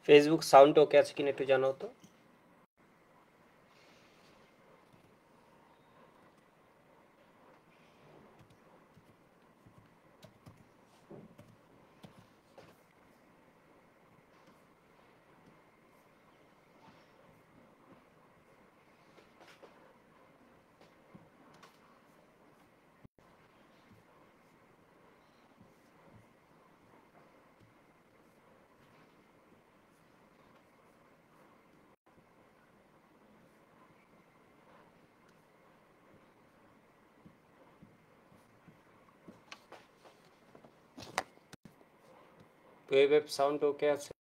Facebook sound ওকে আছে কিনা একটু জানাও তো। ওয়েব সাউন্ড ওকে আছে।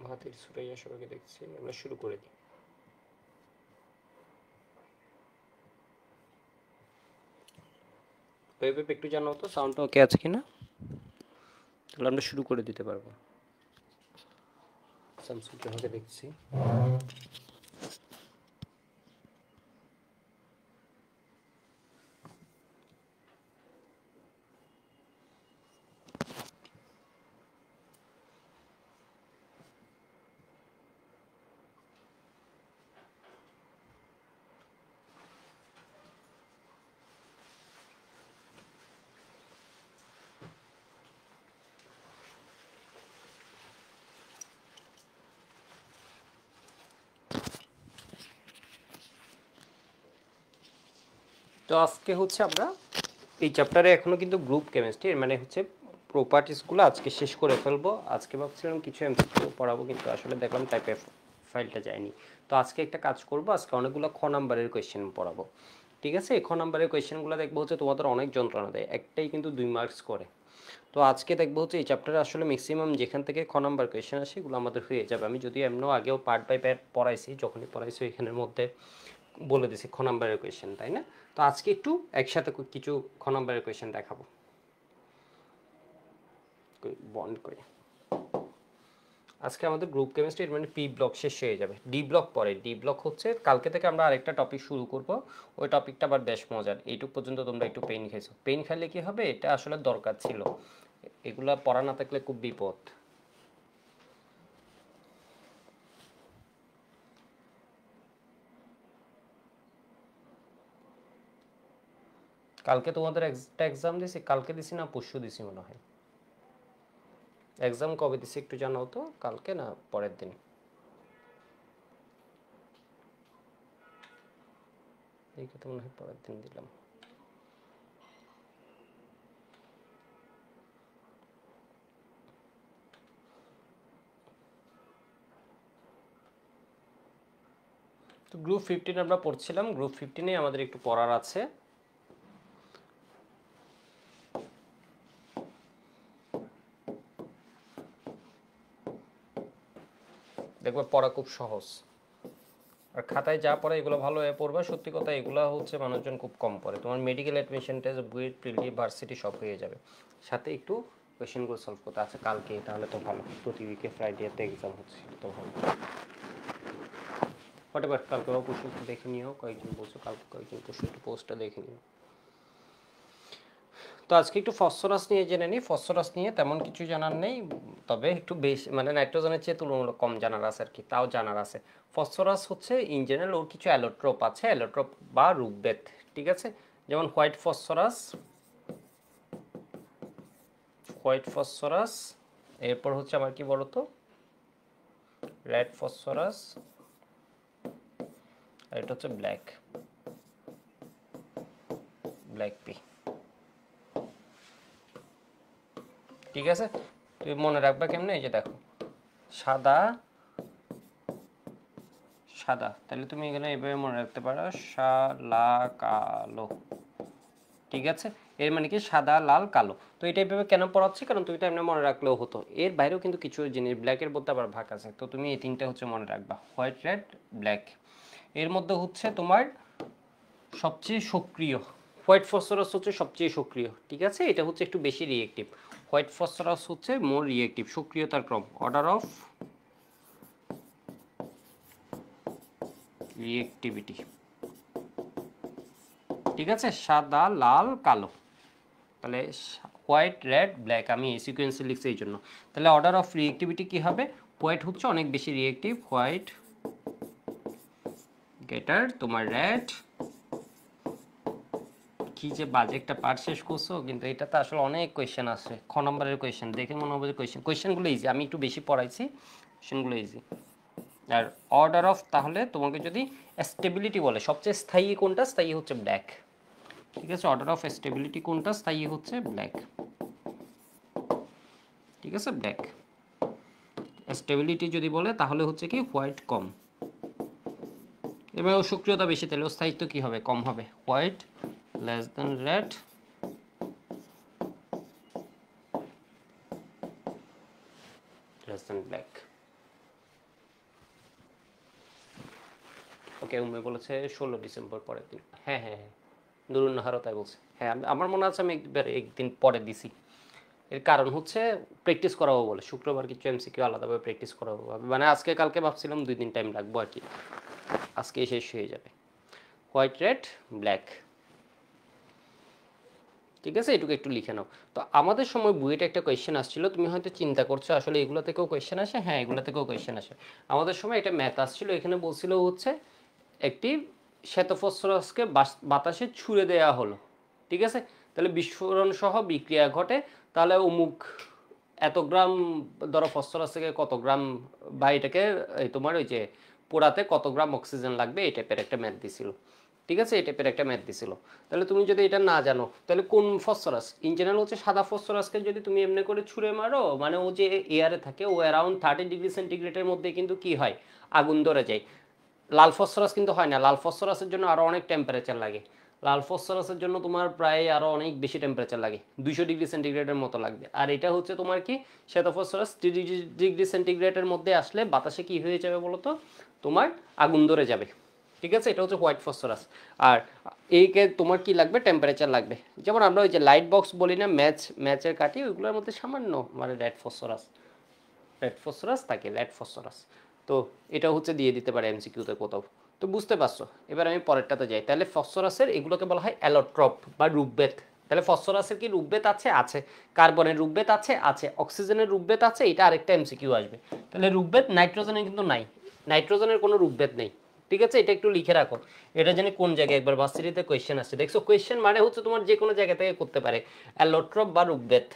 মাহাতির সুরাইয়া সবাইকে দেখছি, আমরা শুরু করে দিই। ওয়েব একটু জানাও তো সাউন্ডটা ওকে আছে কিনা, তাহলে আমরা শুরু করে দিতে পারবো। স্যামসুং তোমাকে দেখছি। তো আজকে হচ্ছে আমরা এই চ্যাপ্টারে এখনো কিন্তু গ্রুপ কেমিস্ট্রি মানে হচ্ছে প্রপার্টিসগুলো আজকে শেষ করে ফেলবো। আজকে ভাবছিলাম কিছু এমসিকিউ পড়াবো, কিন্তু আসলে দেখলাম টাইপের ফাইলটা যায়নি। তো আজকে একটা কাজ করব, আজকে অনেকগুলো খ নাম্বারের কোয়েশ্চেন পড়াবো। ঠিক আছে, এই খ নাম্বারের কোয়েশ্চেনগুলো দেখবো হচ্ছে তোমাদের অনেক যন্ত্রণা দেয়, একটাই কিন্তু 2 মার্কস করে। তো আজকে দেখবো হচ্ছে এই চ্যাপ্টারে আসলে ম্যাক্সিমাম যেখান থেকে খ নাম্বার কোয়েশ্চেন আসে এগুলো আমাদের হয়ে যাবে। আমি যদি এমনও আগেও পার্ট বাই পার্ট পড়াইছি, যখনই পড়াইছি এখানের মধ্যে বলে দিছি খ নাম্বারের কোয়েশ্চেন, তাই না? তো আজকে একটু একসাথে কিছু খ নাম্বারের কোয়েশ্চেন দেখাবো। বন্ড করে আজকে আমাদের গ্রুপ কেমিস্ট্রি মানে পি ব্লক শেষ হয়ে যাবে, ডি ব্লক পরে। ডি ব্লক হচ্ছে কালকে থেকে আমরা আরেকটা টপিক শুরু করব, ওই টপিকটা আবার বেশ মজার। এইটুক পর্যন্ত তোমরা একটু পেইন খাইছো, পেইন খাইলে কি হবে, এটা আসলে দরকার ছিল, এগুলা পড়া না থাকলে খুব বিপদ। কালকে তোমাদের একটা এক্সাম দিছি, কালকে দিছি না পরশু দিছি মনে হয়। এক্সাম কবে দিছি একটু জানাও তো, কালকে না পরের দিন? এই কথা মনে হয় পরের দিন দিলাম। তো গ্রুপ 15 আমরা পড়ছিলাম, গ্রুপ 15 আমাদের একটু পড়ার আছে। দেখবে পড়া খুব সহজ, আর খাতায় যা পড়ে এগুলো ভালো হয়ে পড়বে। সত্যি কথা এগুলো হচ্ছে মানুষজন খুব কম পড়ে। তোমার মেডিকেল অ্যাডমিশন টেস্ট, বুয়েট, প্রিলি, ভার্সিটি সব হয়ে যাবে, সাথে একটু কোয়েশ্চেনগুলো সলভ করতে আছে কালকে, তাহলে তো ভালো। প্রতি উইকে ফ্রাইডেতে এক্সাম হচ্ছে, তো ভালো। হোয়াট এভার, কালকে পরশু একটু দেখে নিও, কয়েকজন বলছো কালকে কয়েকজন পরশু একটু পোস্টটা দেখে নিও। তো আজকে একটু ফসফরাস নিয়ে জেনে নিই। ফসফরাস নিয়ে তেমন কিছু জানার নেই, তবে একটু বেশি মানে নাইট্রোজেনের চেয়ে তুলনামূলক কম জানার আছে আর কি, তাও জানার আছে। ফসফরাস হচ্ছে ইন জেনারেল ওর কিছু অ্যালোট্রোপ আছে, অ্যালোট্রোপ বা রূপভেদ, ঠিক আছে? যেমন হোয়াইট ফসফরাস, হোয়াইট ফসফরাস, এরপর হচ্ছে আমার কি বলতো রেড ফসফরাস, আর এটা হচ্ছে ব্ল্যাক, ব্ল্যাক পি, ঠিক আছে? তুমি মনে রাখবা কেমনে, এই যে দেখো সাদা সাদা, তাহলে তুমি এখানে এইভাবে মনে রাখতে পারো সাদা কালো, ঠিক আছে? এর মানে কি সাদা লাল কালো। তো এটা এইভাবে কেন পড়াচ্ছি, কারণ তুমি এটা এমনি মনে রাখলেও হতো। এর বাইরেও কিন্তু কিছু জিনিস ব্ল্যাকের মধ্যে আবার ভাগ আছে, তো তুমি এই তিনটা হচ্ছে মনে রাখবা, হোয়াইট, রেড, ব্ল্যাক। এর মধ্যে হচ্ছে তোমার সবচেয়ে সক্রিয় হোয়াইট ফসফরাস হচ্ছে সবচেয়ে সক্রিয়, ঠিক আছে? এটা হচ্ছে একটু বেশি রিয়েক্টিভ। হোয়াইট ফসফরাস হচ্ছে মোর রিয়েক্টিভ, সক্রিয়তার ক্রম, অর্ডার অফ রিয়েক্টিভিটি, ঠিক আছে? সাদা লাল কালো, তাহলে হোয়াইট রেড ব্ল্যাক আমি এই সিকোয়েন্সে লিখছি এই জন্য। তাহলে অর্ডার অফ রিঅ্যাক্টিভিটি কী হবে? হোয়াইট হচ্ছে অনেক বেশি রিঅ্যাক্টিভ, হোয়াইট গেটার তোমার রেড। কি যে বাজে একটা পার্ট শেষ করছো, কিন্তু এটাতে আসলে অনেক কোয়েশ্চেন আছে, খ নম্বরের কোয়েশ্চেন দেখে মনে হবে যে কোয়েশ্চেনগুলো ইজি, আমি একটু বেশি পড়াইছি, কোয়েশ্চেনগুলো ইজি। আর অর্ডার অফ, তাহলে তোমাকে যদি স্টেবিলিটি বলে সবচেয়ে স্থায়ী কোনটা, স্থায়ী হচ্ছে ব্ল্যাক, ঠিক আছে। অর্ডার অফ স্টেবিলিটি কোনটা, স্থায়ী হচ্ছে ব্ল্যাক, ঠিক আছে, ব্ল্যাক। স্টেবিলিটি যদি বলে তাহলে হচ্ছে কি হোয়াইট কম, এবার সক্রিয়তা বেশি, তাহলে স্থায়িত্ব কি হবে, কম হবে, white less than red, less than black. Okay, Umme বলেছে 16 ডিসেম্বর পরের দিন। হ্যাঁ হ্যাঁ হ্যাঁ, নুরুন্নাহারও তাই বলছে। হ্যাঁ, আমার মনে আছে আমি একদিন পরে দিছি। এর কারণ হচ্ছে প্র্যাকটিস করাবো বলে, শুক্রবার কিছু এমসিকিউ আলাদাভাবে প্র্যাকটিস করাবো, মানে আজকে কালকে ভাবছিলাম 2 দিন টাইম লাগবো আর কি, আজকে শেষ হয়ে যাবে। হোয়াইট রেড ব্ল্যাক, ঠিক আছে, এটুকু একটু লিখে নাও। তো আমাদের সময় বুয়েটে একটা কোয়েশ্চেন আসছিল, তুমি হয়তো চিন্তা করছো আসলে এগুলো থেকেও কোয়েশ্চেন আসে, হ্যাঁ এগুলো থেকেও কোয়েশ্চেন আসে। আমাদের সময় একটা ম্যাথ আসছিল, এখানে বলছিল হচ্ছে একটি শ্বেতফসফরাসকে বাতাসে ছুড়ে দেওয়া হলো, ঠিক আছে, তাহলে বিস্ফোরণ সহ বিক্রিয়া ঘটে, তাহলে অমুক এত গ্রাম ধরো ফসফরাস থেকে কত গ্রাম, বা এটাকে তোমার ওই যে পোড়াতে কত গ্রাম অক্সিজেন লাগবে, এই টাইপের একটা ম্যাথ দিছিল, ঠিক আছে, এই টাইপের একটা ম্যাথ দিছিল। তাহলে তুমি যদি এটা না জানো, তাহলে কোন ফসফরাস, ইন জেনারেল হচ্ছে সাদা ফসফরাসকে যদি তুমি এমনি করে ছুঁড়ে মারো, মানে ও যে এয়ারে থাকে, ও অ্যারাউন্ড 30 ডিগ্রি সেন্টিগ্রেডের মধ্যে কিন্তু কি হয়, আগুন ধরে যায়। লাল ফসফরাস কিন্তু হয় না, লাল ফসফরাসের জন্য আরও অনেক টেম্পারেচার লাগে, লাল ফসফরাসের জন্য তোমার প্রায় আরও অনেক বেশি টেম্পারেচার লাগে, 200 ডিগ্রি সেন্টিগ্রেডের মতো লাগবে। আর এটা হচ্ছে তোমার কি, শ্বেতফসফরাস 30 ডিগ্রি সেন্টিগ্রেডের মধ্যে আসলে বাতাসে কি হয়ে যাবে বলো তো, তোমার আগুন ধরে যাবে, ঠিক আছে, এটা হচ্ছে হোয়াইট ফসফরাস। আর এইকে তোমার কি লাগবে, টেম্পারেচার লাগবে। যেমন আমরা ওই যে লাইট বক্স বলি না, ম্যাচের কাঠি, ওইগুলোর মধ্যে সামান্য মানে রেড ফসফরাস থাকে, রেড ফসফরাস। তো এটা হচ্ছে দিয়ে দিতে পারে এমসিকিউতে কোথাও। তো বুঝতে পারছো, এবার আমি পরেরটাতে যাই। তাহলে ফসফরাসের এগুলোকে বলা হয় অ্যালোট্রপ বা রূপভেদ। তাহলে ফসফরাসের কি রূপভেদ আছে? আছে। কার্বনের রূপভেদ আছে? আছে। অক্সিজেনের রূপভেদ আছে? এটা আরেকটা এমসিকিউ আসবে। তাহলে রূপভেদ নাইট্রোজেনের কিন্তু নাই, নাইট্রোজেনের কোনো রূপভেদ নেই, ঠিক আছে, এটা একটু লিখে রাখো। এটা জানি কোন জায়গায় একবার ভার্সিটিতে কোয়েশ্চেন আসছে, দেখছো, কোয়েশ্চেন মানে হচ্ছে তোমার যে কোনো জায়গা থেকে করতে পারে, অ্যালোট্রপ বা রূপভেদ।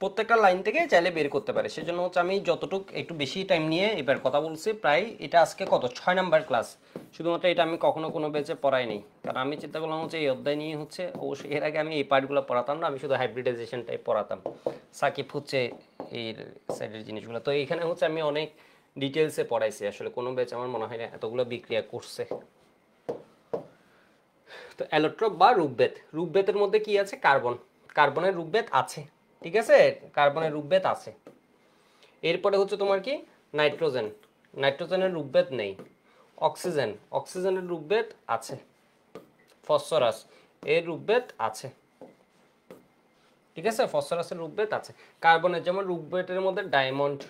প্রত্যেকটা লাইন থেকে চাইলে বের করতে পারে, সেজন্য হচ্ছে আমি যতটুকু একটু বেশি টাইম নিয়ে এবার কথা বলছি, প্রায় এটা আজকে কত 6 নাম্বার ক্লাস, শুধুমাত্র এটা আমি কখনো কোনো বেচে পড়াই নেই, কারণ আমি চিন্তা করলাম হচ্ছে এই অধ্যায় নিয়ে হচ্ছে, অবশ্যই এর আগে আমি এই পার্টগুলো পড়াতাম না, আমি শুধু হাইব্রিডাইজেশনটাই পড়াতাম, সাকিব হচ্ছে এই সাইডের জিনিসগুলো। তো এইখানে হচ্ছে আমি অনেক ডিটেলসে পড়াইছি, আসলে কোনো ব্যাচ আমার মনে হয় না এতগুলো বিক্রিয়া করছে। তো অ্যালোট্রপ বা রূপভেদ, রূপভেদের মধ্যে কি আছে, কার্বন, কার্বনের রূপভেদ আছে, ঠিক আছে, কার্বনের রূপভেদ আছে। এরপরে হচ্ছে তোমার কি, নাইট্রোজেন, নাইট্রোজেনের রূপভেদ নেই। অক্সিজেন, অক্সিজেনের রূপভেদ আছে। ফসফরাস, এর রূপভেদ আছে, ঠিক আছে, ফসফরাসের রূপভেদ আছে। কার্বনের যেমন রূপভেদের মধ্যে ডায়মন্ড,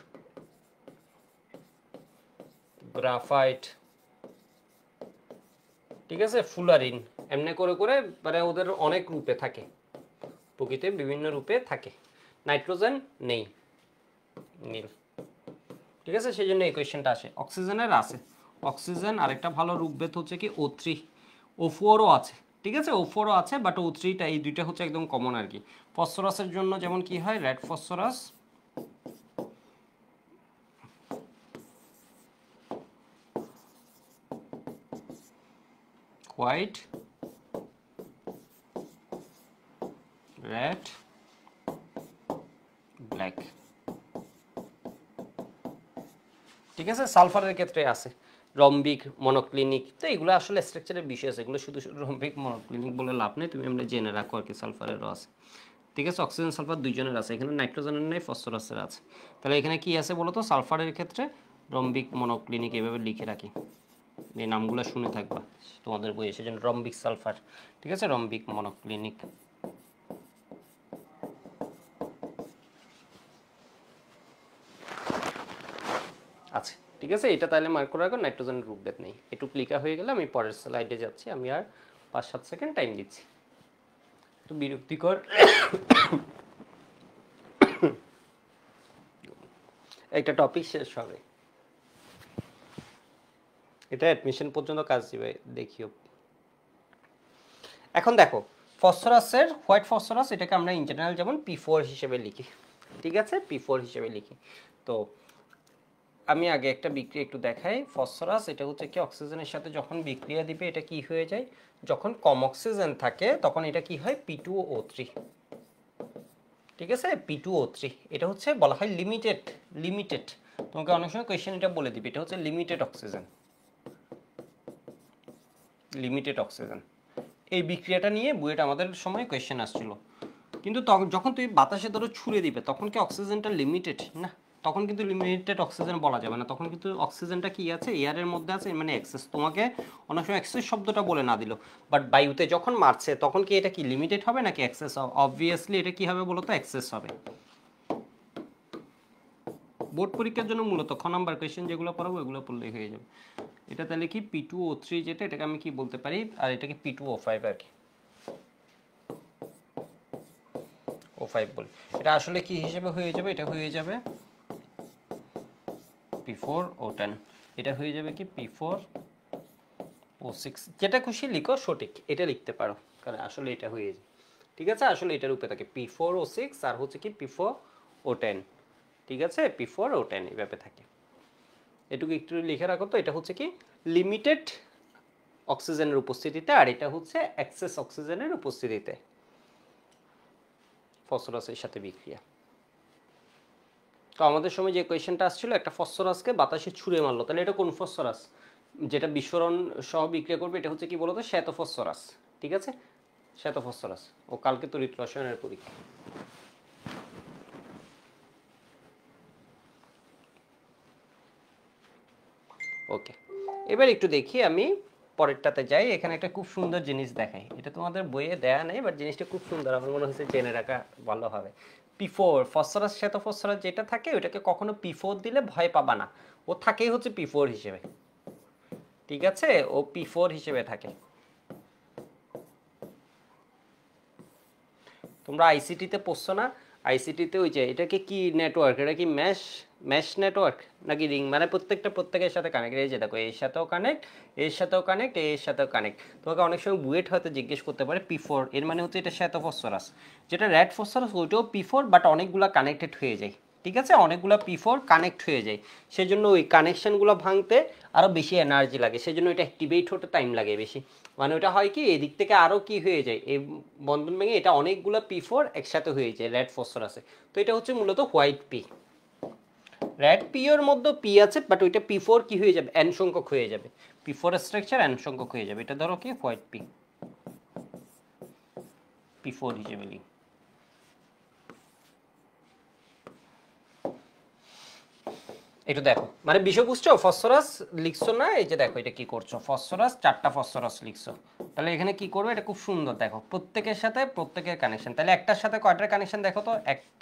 গ্রাফাইট, ঠিক আছে, ফুলারিন, এমনি করে করে মানে ওদের অনেক রূপে থাকে, প্রকৃতির বিভিন্ন রূপে থাকে। নাইট্রোজেন নেই, নীল, ঠিক আছে, সেই জন্য এই কোয়েশ্চেনটা আসে। অক্সিজেনের আছে, অক্সিজেন আরেকটা ভালো রূপভেদ হচ্ছে কি O3, O4ও আছে, ঠিক আছে, O4ও আছে, বাট O3টা, এই দুইটা হচ্ছে একদম কমন আর কি। ফসফরাসের জন্য যেমন কি হয়, red phosphorus, white, red, black, ঠিক আছে। সালফারের ক্ষেত্রে আছে রম্বিক, মনোক্লিনিক, তো এগুলো আসলে স্ট্রাকচারের বিষয় আছে, এগুলো শুধু শুধু রম্বিক মনোক্লিনিক বলে লাভ নেই, তুমি আমরা জেনে রাখো আর কি, সালফারেরও আছে, ঠিক আছে। অক্সিজেন সালফার দুইজনের আছে, এখানে নাইট্রোজেনের নেই, ফসফরাসের আছে। তাহলে এখানে কি আছে বলো তো, সালফারের ক্ষেত্রে রম্বিক মনোক্লিনিক, এভাবে লিখে রাখি, এই নামগুলো শুনে থাকবা তোমাদের বইয়ে, সেজন্য রম্বিক সালফার, ঠিক আছে, রম্বিক মনোক্লিনিক আছে, ঠিক আছে, এটা তাহলে মার্ক করে রাখো, নাইট্রোজেনের রূপভেদ নেই। একটু ক্লিকা হয়ে গেলে আমি পরের স্লাইডে যাচ্ছি, আমি আর 5-7 সেকেন্ড টাইম দিচ্ছি। একটু বিরক্তিকর একটা টপিক শেষ হবে, এটা অ্যাডমিশন পর্যন্ত কাজ দিবে, দেখিও। এখন দেখো ফসফরাসের হোয়াইট ফসফরাস, এটাকে আমরা ইন জেনারেল যেমন P4 হিসেবে লিখি, ঠিক আছে, P4 হিসেবে লিখি। তো আমি আগে একটা বিক্রিয়া একটু দেখাই। ফসফরাস এটা হচ্ছে কি অক্সিজেনের সাথে যখন বিক্রিয়া দিবে এটা কি হয়ে যায়, যখন কম অক্সিজেন থাকে তখন এটা কি হয় P2O3, ঠিক আছে, P2O3। এটা হচ্ছে বলা হয় লিমিটেড, তোমাকে অনেক সময় কোয়েশ্চেন এটা বলে দিবে, এটা হচ্ছে লিমিটেড অক্সিজেন। এই বিক্রিয়াটা নিয়ে বুয়েট আমাদের সময় কোয়েশ্চেন আসছিল। কিন্তু যখন তুমি বাতাসে ধরো ছুড়ে দিবে তখন কি অক্সিজেনটা লিমিটেড না, তখন কিন্তু লিমিটেড অক্সিজেন বলা যাবে না, তখন কিন্তু অক্সিজেনটা কি আছে এয়ারের মধ্যে আছে, মানে এক্সেস। তোমাকে অনেক সময় এক্সেস শব্দটা বলে না দিল, বাট বায়ুতে যখন মারছে তখন কি এটা কি লিমিটেড হবে নাকি এক্সেস? অবভিয়াসলি এটা কি হবে বলো তো, এক্সেস হবে। বোর্ড পরীক্ষার জন্য মূলত খ নাম্বার কোয়েশ্চেন যেগুলো পড়াবো এগুলো পড়লেই হয়ে যাবে। এটা তাহলে কি P2O3 যেটা, এটাকে আমি কি বলতে পারি, আর এটাকে P2O5 আর কি, O5 বলি। এটা আসলে কি হিসেবে হয়ে যাবে, এটা হয়ে যাবে P4O10, এটা হয়ে যাবে কি P4O6, যেটা খুশি লিখো, সঠিক এটা লিখতে পারো, কারণ আসলে এটা হয়ে যায়, ঠিক আছে। আসলে এটার রূপে থাকে P4O6 আর হচ্ছে কি P4O10, ঠিক আছে, P4O10 এইভাবে থাকে। এটুকু একটু লিখে রাখো তো, এটা হচ্ছে কি লিমিটেড অক্সিজেনের উপস্থিতিতে, আর এটা হচ্ছে এক্সেস অক্সিজেনের উপস্থিতিতে ফসফরাসের সাথে বিক্রিয়া। তো আমাদের সময় যে কোয়েশ্চেনটা আসছিল, একটা ফসফরাসকে বাতাসে ছুঁড়ে মারলো, তাহলে এটা কোন ফসফরাস, যেটা বিস্ফোরণ সহ বিক্রিয়া করবে, এটা হচ্ছে কি বলতো, শ্বেত ফসফরাস, ঠিক আছে, শ্বেত ফসফরাস। ও কালকে তড়িৎ রসায়নের পরীক্ষা। ওকে, এবার একটু দেখি, আমি পরেরটাতে যাই। এখানে একটা খুব সুন্দর জিনিস দেখাই, এটা তোমাদের বইয়ে দেয়া নেই, বাট জিনিসটা খুব সুন্দর, আমার মনে হয়েছে জেনে রাখা ভালো হবে। P4 ফসফরাস, শ্বেত ফসফরাস যেটা থাকে ওইটাকে কখনো P4 দিলে ভয় পাবা না, ও থাকেই হচ্ছে P4 হিসেবে, ঠিক আছে, ও P4 হিসেবে থাকে। তোমরা আইসিটিতে পড়ছো না, আইসিটিতে ওই যে এটাকে কি নেটওয়ার্ক, এটা কি ম্যাশ নেটওয়ার্ক নাকি রিং, মানে প্রত্যেকের সাথে কানেক্ট, এই যে দেখো এর সাথেও কানেক্ট, এর সাথেও কানেক্ট, এর সাথেও কানেক্ট। তোমাকে অনেক সময় বুয়েট হয়তো জিজ্ঞেস করতে পারে P4 এর মানে হচ্ছে এটা শ্বেত ফসফরাস, যেটা রেড ফসফরাস ওইটাও P4, বাট অনেকগুলা কানেক্টেড হয়ে যায়, ঠিক আছে, অনেকগুলো P4 কানেক্ট হয়ে যায়, সেই জন্য ওই কানেকশনগুলো ভাঙতে আরও বেশি এনার্জি লাগে, সেই জন্য এটা অ্যাক্টিভেট হতে টাইম লাগে বেশি। মানে ওটা হয় কি এদিক থেকে আরও কি হয়ে যায়, এই বন্ধন ভেঙে এটা অনেকগুলো P4 একসাথে হয়ে যায় রেড ফসফরাসে। তো এটা হচ্ছে মূলত হোয়াইট পি। রেড পি এর মধ্যে পি আছে, বাট ওইটা P4 কি হয়ে যাবে, এন সংখ্যক হয়ে যাবে, P4 স্ট্রাকচার এন সংখ্যক হয়ে যাবে। এটা ধরো কি হোয়াইট P4 হিসেবে লিখি। একটু দেখো, মানে বিষয় বুঝছো, ফসফরাস লিখছো না, এই যে দেখো এটা কি করছো, ফসফরাস 4টা ফসফরাস লিখছো, তাহলে এখানে কি করবে, এটা খুব সুন্দর দেখো, প্রত্যেকের সাথে প্রত্যেকের কানেকশন, তাহলে একটার সাথে কয়টার কানেকশন দেখো তো,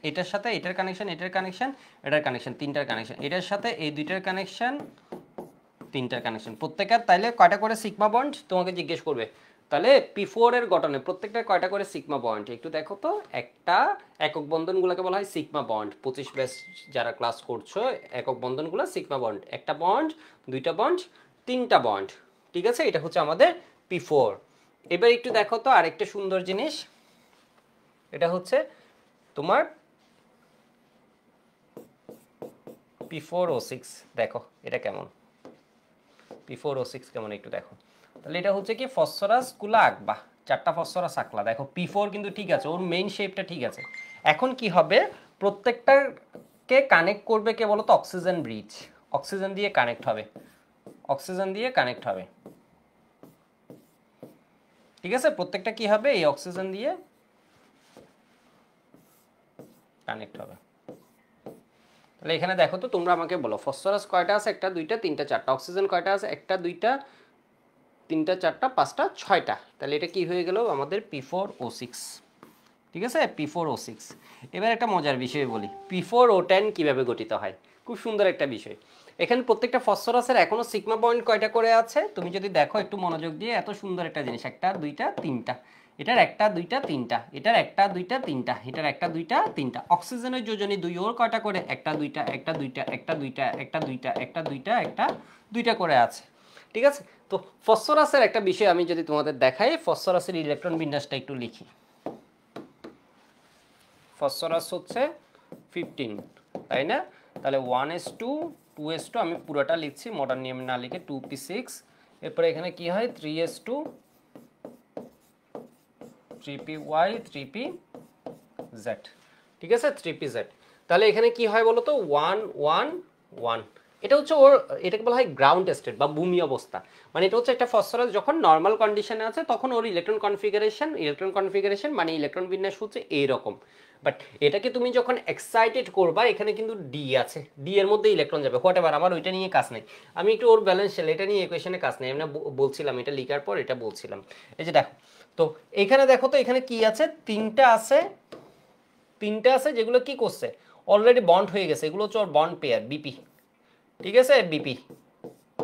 এটার সাথে এটার কানেকশন, এটার কানেকশন, এটার কানেকশন, 3টার কানেকশন, এটার সাথে এই 2টার কানেকশন, 3টার কানেকশন, প্রত্যেকের তাইলে কয়টা করে সিগমা বন্ড তোমাকে জিজ্ঞেস করবে, তাহলে P4 এর গঠনে প্রত্যেকটা কয়টা করে সিগমা বন্ড একটু দেখো তো। একটা একক বন্ধনগুলোকে বলা হয় সিগমা বন্ড, 25 ব্যাচ যারা ক্লাস করছো, একক বন্ধনগুলো সিগমা বন্ড, একটা বন্ড, 2টা বন্ড, 3টা বন্ড, ঠিক আছে, এটা হচ্ছে আমাদের P4। এবার একটু দেখো তো আরেকটা সুন্দর জিনিস, এটা হচ্ছে তোমার P4O6, দেখো এটা কেমন, P4O6 কেমন একটু দেখো, তাহলে এটা হচ্ছে কি ফসফরাস গুলো আঁকবা, 4টা ফসফরাস আঁকলা, দেখো P4 কিন্তু ঠিক আছে, ওর মেইন শেপটা ঠিক আছে। এখন কি হবে, প্রত্যেকটাকে কানেক্ট করবে কে বলো তো, অক্সিজেন ব্রিজ, অক্সিজেন দিয়ে কানেক্ট হবে, অক্সিজেন দিয়ে কানেক্ট হবে, ঠিক আছে, প্রত্যেকটা কি হবে, এই অক্সিজেন দিয়ে কানেক্ট হবে। তাহলে এখানে দেখো তো, তোমরা আমাকে বলো ফসফরাস কয়টা আছে, 1টা 2টা 3টা 4টা, অক্সিজেন কয়টা আছে, 1টা 2টা 3টা 4টা 5টা 6টা, তাহলে এটা কি হয়ে গেল আমাদের P4O6, ঠিক আছে, P4O6। এবার একটা মজার বিষয় বলি, P4O10 কিভাবে গঠিত হয়, খুব সুন্দর একটা বিষয়। এখানে প্রত্যেকটা ফসফরাসের এখনো সিগমা বন্ড কয়টা করে আছে তুমি যদি দেখো একটু মনোযোগ দিয়ে, এত সুন্দর একটা জিনিস, একটা দুইটা তিনটা, এটার একটা দুইটা তিনটা, এটার একটা দুইটা তিনটা, এটার একটা দুইটা তিনটা। অক্সিজেনের যোজনী দুই ওর কয়টা করে, একটা দুইটা একটা দুইটা একটা দুইটা একটা দুইটা একটা দুইটা একটা দুইটা করে আছে। ঠিক আছে, তো ফসফরাসের একটা বিষয় আমি যদি তোমাদের দেখাই, ফসফরাসের ইলেকট্রন বিন্যাসটা একটু লিখি। ফসফরাস হচ্ছে 15, তাই না? তাহলে 1s2 2s2, আমি পুরোটা লিখছি মডার্ন নিয়মে না লিখে, 2p6, এরপরে এখানে কি হয় 3s2 3py 3pz, ঠিক আছে 3pz। তাহলে এখানে কি হয় বলো তো 1 1 1, এটা হচ্ছে ওর, এটাকে বলা হয় গ্রাউন্ড স্টেট বা ভূমি অবস্থা। মানে এটা হচ্ছে একটা ফসফরাস যখন নর্মাল কন্ডিশনে আছে তখন ওর ইলেকট্রন কনফিগারেশন মানে ইলেকট্রন বিন্যাস হচ্ছে এইরকম। বাট এটাকে তুমি যখন এক্সাইটেড করবা, এখানে কিন্তু ডি আছে, ডি এর মধ্যে ইলেকট্রন যাবে, হোয়াট এভার, আমার ওইটা নিয়ে কাজ নেই, আমি একটু ওর ব্যালেন্স এটা নিয়ে ইকুয়েশনে কাজ নেই, আমি বলছিলাম এটা লিখার পর এটা বলছিলাম। এই যে দেখো তো এখানে দেখো তো এখানে কি আছে, তিনটা আছে যেগুলো কি করছে, অলরেডি বন্ড হয়ে গেছে, এগুলো হচ্ছে ওর বন্ড পেয়ার বিপি, ঠিক আছে বিপি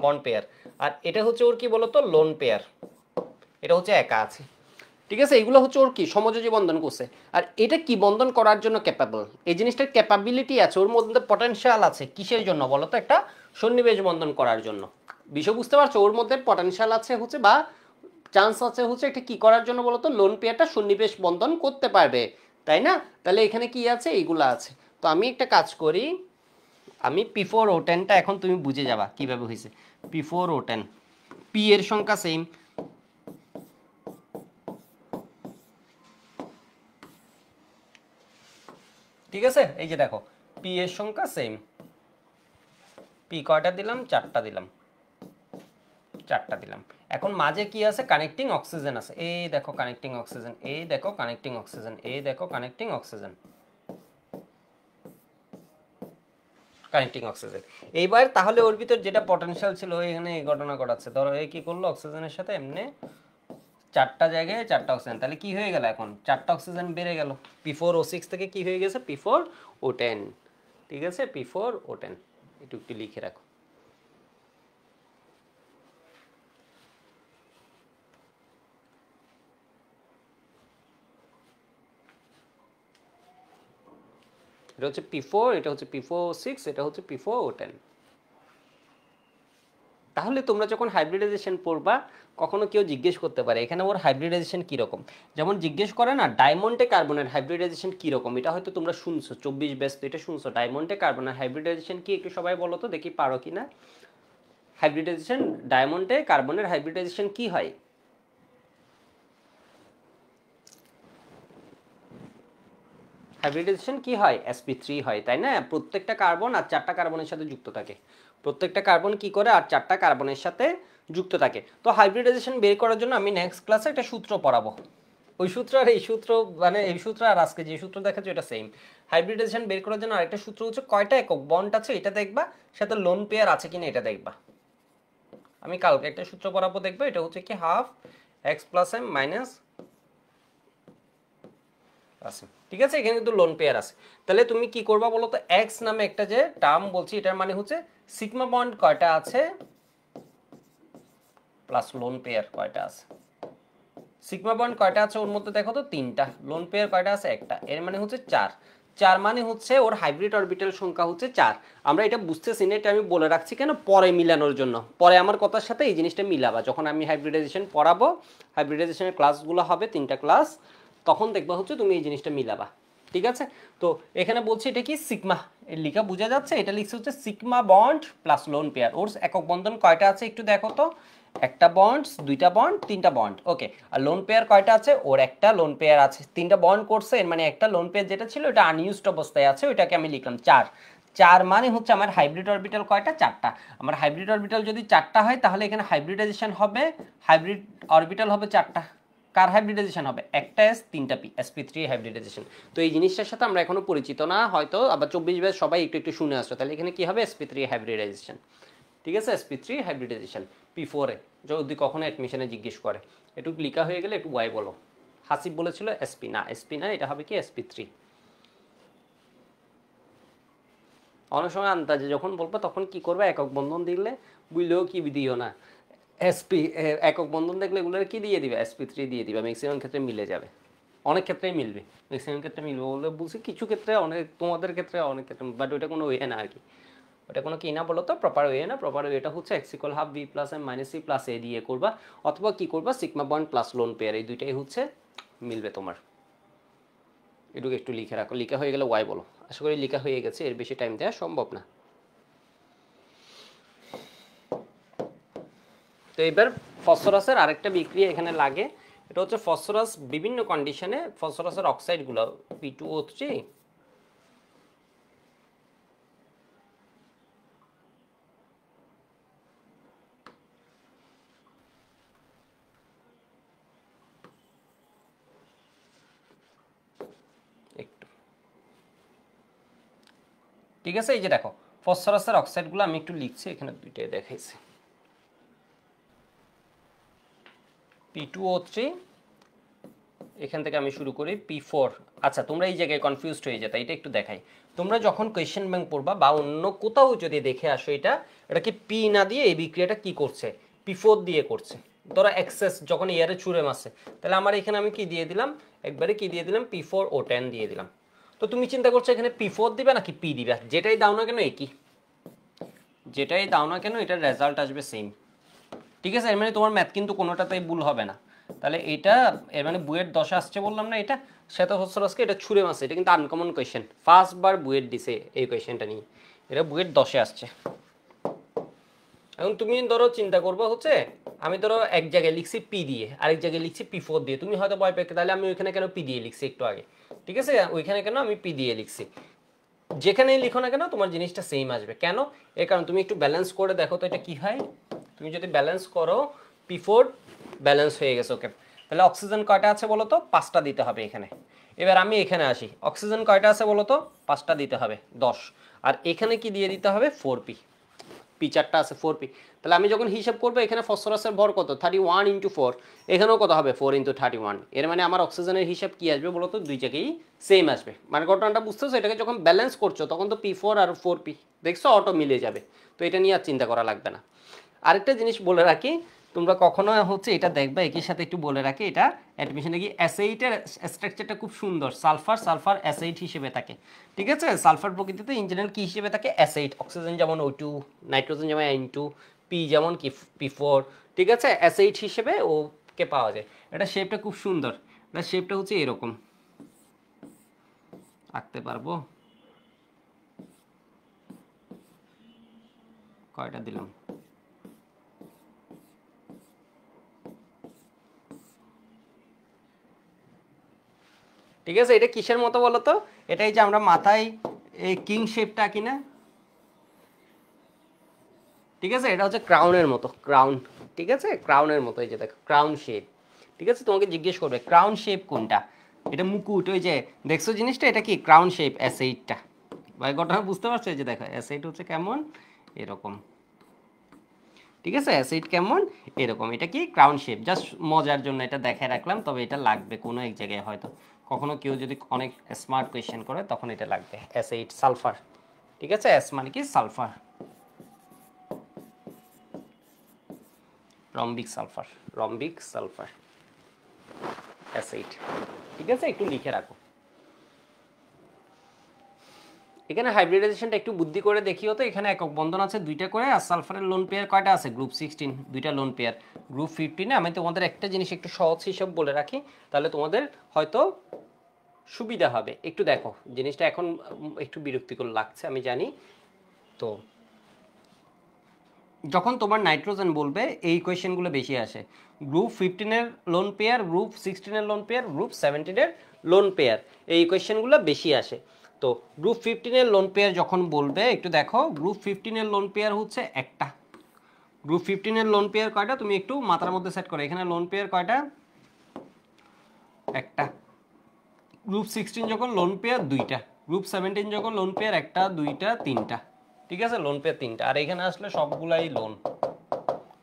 বন্ড পেয়ার। আর এটা হচ্ছে ওর কি বলতো লোন পেয়ার, এটা হচ্ছে একা আছে, ঠিক আছে। এগুলো হচ্ছে ওর কি সমযোজী বন্ধন করছে। আর এটা কি বন্ধন করার জন্য ক্যাপাবল, এই জিনিসটার ক্যাপাবিলিটি আছে, ওর মধ্যে পটেনশিয়াল আছে কিসের জন্য বলতো, একটা সন্নিবেশ বন্ধন করার জন্য। বিষয় বুঝতে পারছো, ওর মধ্যে পটেনশিয়াল আছে হচ্ছে বা চান্স আছে হচ্ছে এটা কি করার জন্য বলতো, লোন পেয়ারটা সন্নিবেশ বন্ধন করতে পারবে, তাই না? তাহলে এখানে কি আছে, এইগুলা আছে। তো আমি একটা কাজ করি, আমি P4O10টা এখন তুমি বুঝে যাবা কিভাবে হয়েছে। P4O10, পি এর সংখ্যা সেম, ঠিক আছে। এই যে দেখো পি এর সংখ্যা সেম, পি কয়টা দিলাম, চারটা দিলাম। এখন মাঝে কি আছে, কানেক্টিং অক্সিজেন আছে, এই দেখো কানেক্টিং অক্সিজেন, এই দেখো কানেক্টিং অক্সিজেন, এই দেখো কানেক্টিং অক্সিজেন, এইবার তাহলে ওর ভিতর যেটা পটেনশিয়াল ছিল এখানে এই ঘটনা ঘটাচ্ছে, ধরো এই কি করলো অক্সিজেনের সাথে এমনি চারটা জায়গায় চারটা অক্সিজেন, তাহলে কি হয়ে গেল, এখন চারটা অক্সিজেন বেড়ে গেল, P4O6 থেকে কি হয়ে গেছে P4O10, ঠিক আছে P4O10, একটু লিখে রাখো। এটা হচ্ছে P4, এটা হচ্ছে P4O6, এটা হচ্ছে P4O10। তাহলে তোমরা যখন হাইব্রিডাইজেশন পড়বা কখনো কেউ জিজ্ঞেস করতে পারে এখানে ওর হাইব্রিডাইজেশন কীরকম, যেমন জিজ্ঞেস করে না ডায়মন্ডে কার্বনের হাইব্রিডাইজেশন কীরকম, এটা হয়তো তোমরা শুনছো 24 ব্যাচ তো এটা শুনছো, ডায়মন্ডে কার্বনের হাইব্রিডাইজেশন কি একটু সবাই বলো তো দেখি পারো কি না। হাইব্রিডাইজেশন ডায়মন্ডে কার্বনের হাইব্রিডাইজেশন কি হয়, হাইব্রিডাইজেশন কি হয়, sp3 হয়, তাই না? প্রত্যেকটা কার্বন আর চারটা কার্বনের সাথে যুক্ত থাকে, প্রত্যেকটা কার্বন কি করে আর চারটা কার্বনের সাথে যুক্ত থাকে। তো হাইব্রিডাইজেশন বের করার জন্য আমি নেক্সট ক্লাসে একটা সূত্র পড়াবো, ওই সূত্র আর এই সূত্র, মানে এই সূত্র আর আজকে যে সূত্র দেখাচ্ছি এটা সেম। হাইব্রিডাইজেশন বের করার জন্য আরেকটা সূত্র হচ্ছে কয়টা একক বন্ড আছে এটা দেখবা, সাথে লোন পেয়ার আছে কিনা এটা দেখবা। আমি কালকে একটা সূত্র পড়াবো দেখবে, এটা হচ্ছে কি half x plus M minus আছে, ঠিক আছে। এখানে কিন্তু লোন পেয়ার আছে, তাহলে তুমি কি করবা বলো তো, এক্স নামে একটা যে টার্ম বলছি এটার মানে হচ্ছে সিগমা বন্ড কয়টা আছে প্লাস লোন পেয়ার কয়টা আছে। সিগমা বন্ড কয়টা আছে ওর মধ্যে দেখো তো তিনটা, লোন পেয়ার কয়টা আছে একটা, এর মানে হচ্ছে চার, চার মানে হচ্ছে ওর হাইব্রিড অরবিটাল সংখ্যা হচ্ছে চার। আমরা এটা বুঝতেছি না, এটা আমি বলে রাখছি কেন, পরে মিলানোর জন্য, পরে আমার কথার সাথে এই জিনিসটা মিলাবা যখন আমি হাইব্রিডাইজেশন পড়াবো, হাইব্রিডাইজেশনের ক্লাসগুলো হবে 3টা ক্লাস, তখন দেখবা হচ্ছে তুমি এই জিনিসটা মিলাবা, ঠিক আছে। তো এখানে বলছি এটা কি সিগমা, লিখা বোঝা যাচ্ছে, এটা লিখছে হচ্ছে sigma bond plus lone pair. ওর একক বন্ধন কয়টা আছে একটু দেখো তো, একটা বন্ড, দুইটা বন্ড, তিনটা বন্ড, ওকে। আর লোন পেয়ার কয়টা আছে, ওর একটা লোন পেয়ার আছে, তিনটা বন্ড করছে, এর মানে একটা লোন পেয়ার যেটা ছিল এটা আনইউজড অবস্থায় আছে, ওইটাকে আমি লিখলাম চার, চার মানে হচ্ছে আমার হাইব্রিড অরবিটাল কয়টা, চারটা। আমার হাইব্রিড অরবিটাল যদি চারটা হয় তাহলে এখানে হাইব্রিডাইজেশন হবে, হাইব্রিড অরবিটাল হবে চারটা, কার হাইব্রিডাইজেশন হবে, একটা এস তিনটা পি, sp3 হাইব্রিডাইজেশন। তো এই জিনিসটার সাথে আমরা এখনো পরিচিত না, হয়তো আবার 24 ব্যাচ সবাই একটু একটু শুনে আসছো, তাহলে এখানে কি হবে sp3 হাইব্রিডাইজেশন, ঠিক আছে sp3 হাইব্রিডাইজেশন P4 এ যদি কখনো অ্যাডমিশনে জিজ্ঞেস করে, একটু লিখা হয়ে গেলে একটু ওয়াই বলো। হাসিব বলেছিল sp না, এটা হবে কি sp3, অনেক সময় আন্দাজে যখন বলবো তখন কি করবে, একক বন্ধন দিলে বুঝলেও কি দিও না, এসপি একক বন্ধন দেখলে এগুলোর কি দিয়ে দিবে, SP3 দিয়ে দিবে, ম্যাক্সিমাম ক্ষেত্রে মিলে যাবে, অনেক ক্ষেত্রেই মিলবে, ম্যাক্সিমাম ক্ষেত্রে মিলবে বলে বলছি, কিছু ক্ষেত্রে অনেক, তোমাদের ক্ষেত্রে অনেক ক্ষেত্রে, বাট ওইটা কোনো ওয়ে না আর কি, ওটা কোনো কি না বলো তো, প্রপার ওয়ে না। প্রপার ওয়েটা হচ্ছে x=12 b plus m minus c plus a দিয়ে করবা, অথবা কি করবা sigma bond plus lone pair, এই দুইটাই হচ্ছে মিলবে তোমার। এটুকু একটু লিখে রাখো, লিখা হয়ে গেলে ওয়াই বলো, আশা করি লিখা হয়ে গেছে, এর বেশি টাইম দেওয়া সম্ভব না। তো এবার ফসফরাসের আরেকটা বিক্রিয়া এখানে লাগে, এটা হচ্ছে ফসফরাস বিভিন্ন কন্ডিশনে ফসফরাসের অক্সাইডগুলো P2O3 একটু, ঠিক আছে, এই যে দেখো ফসফরাসের অক্সাইডগুলো আমি একটু লিখছি, এখানে দুইটাই দেখাইছি, P2O3, এখান থেকে আমি শুরু করি P4। আচ্ছা তোমরা এই জায়গায় কনফিউজড হয়ে যেতে, এটা একটু দেখাই, তোমরা যখন কোয়েশ্চেন ব্যাংক পড়বা বা অন্য কোথাও যদি দেখে আসো এটা কি পি না দিয়ে এই বিক্রিয়াটা কি করছে, P4 দিয়ে করছে, ধরো এক্সেস যখন এয়ারে ছুড়ে মাসে, তাহলে আমার এখানে আমি কি দিয়ে দিলাম, একবারে কি দিয়ে দিলাম, P4O10 দিয়ে দিলাম। তো তুমি চিন্তা করছো এখানে P4 দিবে নাকি পি দিবে, যেটাই দাও না কেন একই, যেটাই দাও না কেন এটার রেজাল্ট আসবে সেম, ঠিক আছে, এর মানে তোমার ম্যাথ কিন্তু কোনোটাতেই ভুল হবে না। তাহলে এটা এর মানে বুয়েট 10 আসছে বললাম না, এটা শ্বেতফসফরাসকে এটা ছুঁড়ে মাসে, এটা কিন্তু আনকমন কোয়েশ্চেন, ফার্স্ট বার বুয়েট দিছে এই কোয়েশ্চেনটা নিয়ে, এটা বুয়েট 10-এ আসছে। এখন তুমি ধরো চিন্তা করবো হচ্ছে, আমি ধরো এক জায়গায় লিখছি পি দিয়ে, আরেক জায়গায় লিখছি P4 দিয়ে, তুমি হয়তো ভয় পেয়ে, তাহলে আমি ওইখানে কেন পি দিয়ে লিখছি একটু আগে, ঠিক আছে, ওইখানে কেন আমি পি দিয়ে লিখছি, যেখানেই লিখো না কেন তোমার জিনিসটা সেম আসবে, কেন, এর কারণ তুমি একটু ব্যালেন্স করে দেখো তো এটা কি হয়, তুমি যদি ব্যালেন্স করো P4 ব্যালেন্স হয়ে গেছে, ওকে, তাহলে অক্সিজেন কয়টা আছে বলো তো, 5টা দিতে হবে এখানে। এবার আমি এখানে আসি, অক্সিজেন কয়টা আছে বলো তো, 5টা দিতে হবে 10, আর এখানে কি দিয়ে দিতে হবে 4p, P4টা আছে 4p, তাহলে আমি যখন হিসাব করবো এখানে ফসফরাসের ভর কত 31 × 4, এখানেও কত হবে 4 × 31, এর মানে আমার অক্সিজেনের হিসাব কি আসবে বলো তো, দুই জায়গায় সেম আসবে, মানে ঘটনাটা বুঝতেছো, এটাকে যখন ব্যালেন্স করছো তখন তো P4 আর 4p দেখছো অটো মিলে যাবে, তো এটা নিয়ে আর চিন্তা করা লাগবে না। আরেকটা জিনিস বলে রাখি, তোমরা কখনো হচ্ছে এটা দেখবা, একই সাথে একটু বলে রাখি, এটা অ্যাডমিশনে কি অ্যাসেইটের স্ট্রাকচারটা খুব সুন্দর, সালফার সালফার অ্যাসেইট হিসেবে থাকে, ঠিক আছে, সালফার প্রকৃতিতে ইন জেনারেল কি হিসেবে থাকে, অ্যাসেইট, অক্সিজেন যেমন O2, নাইট্রোজেন যেমন N2, পি যেমন কি P4, ঠিক আছে, অ্যাসেইট হিসেবে ওকে পাওয়া যায়। এটা শেপটা খুব সুন্দর, এটা শেপটা হচ্ছে এরকম, আঁকতে পারবো, কয়টা দিলাম, ঠিক আছে, এটা কিসের মতো বলো তো, এটাই যে আমরা মাথায় এই কিং শেপটা আঁকি না, ঠিক আছে, এটা হচ্ছে ক্রাউনের মতো, ক্রাউন, ঠিক আছে, ক্রাউনের মতো, এই যে দেখো ক্রাউন শেপ, ঠিক আছে, তোমাকে জিজ্ঞেস করবে ক্রাউন শেপ কোনটা, এটা মুকুট, ওই যে দেখছো জিনিসটা, এটা কি ক্রাউন শেপ অ্যাসেইডটা, ভাই ঘটনা বুঝতে পারছো, এই যে দেখো অ্যাসেইড হচ্ছে কেমন এরকম, ঠিক আছে, অ্যাসিড কেমন এরকম, এটা কি ক্রাউন শেপ, জাস্ট মজার জন্য এটা দেখায় রাখলাম, তবে এটা লাগবে কোনো এক জায়গায় হয়তো, কখনো কেউ যদি অনেক স্মার্ট কোয়েশ্চেন করে তখন এটা লাগবে, অ্যাসিড সালফার, ঠিক আছে, এস মানে কি sulphur, rhombic sulphur, rhombic sulphur acid, ঠিক আছে, একটু লিখে রাখো। এখানে হাইব্রিডাইজেশনটা একটু বুদ্ধি করে দেখিও তো, এখানে একক বন্ধন আছে দুইটা করে, আর সালফারের লোন পেয়ার কয়টা আছে, গ্রুপ 16 দুইটা লোন পেয়ার, গ্রুপ 15 আমি তোমাদের একটা জিনিস একটু সহজ হিসাব বলে রাখি, তাহলে তোমাদের হয়তো সুবিধা হবে, একটু দেখো জিনিসটা, এখন একটু বিরক্তিকর লাগছে আমি জানি, তো যখন তোমার নাইট্রোজেন বলবে এই কোয়েশ্চেনগুলো বেশি আসে, গ্রুপ 15-এর লোন পেয়ার, গ্রুপ 16-এর লোন পেয়ার, গ্রুপ 17-এর লোন পেয়ার, এই কোয়েশ্চেনগুলো বেশি আসে। তো গ্রুপ 15-এর লোন পেয়ার যখন বলবে একটু দেখো, গ্রুপ 15-এর লোন পেয়ার হচ্ছে একটা, গ্রুপ 15-এর লোন পেয়ার কয়টা তুমি একটু মাথার মধ্যে সেট করো, এখানে লোন পেয়ার কয়টা, একটা, গ্রুপ 16 যখন লোন পেয়ার দুইটা, গ্রুপ 17 যখন লোন পেয়ার একটা দুইটা তিনটা, ঠিক আছে, লোন পেয়ার তিনটা, আর এখানে আসলে সবগুলাই লোন,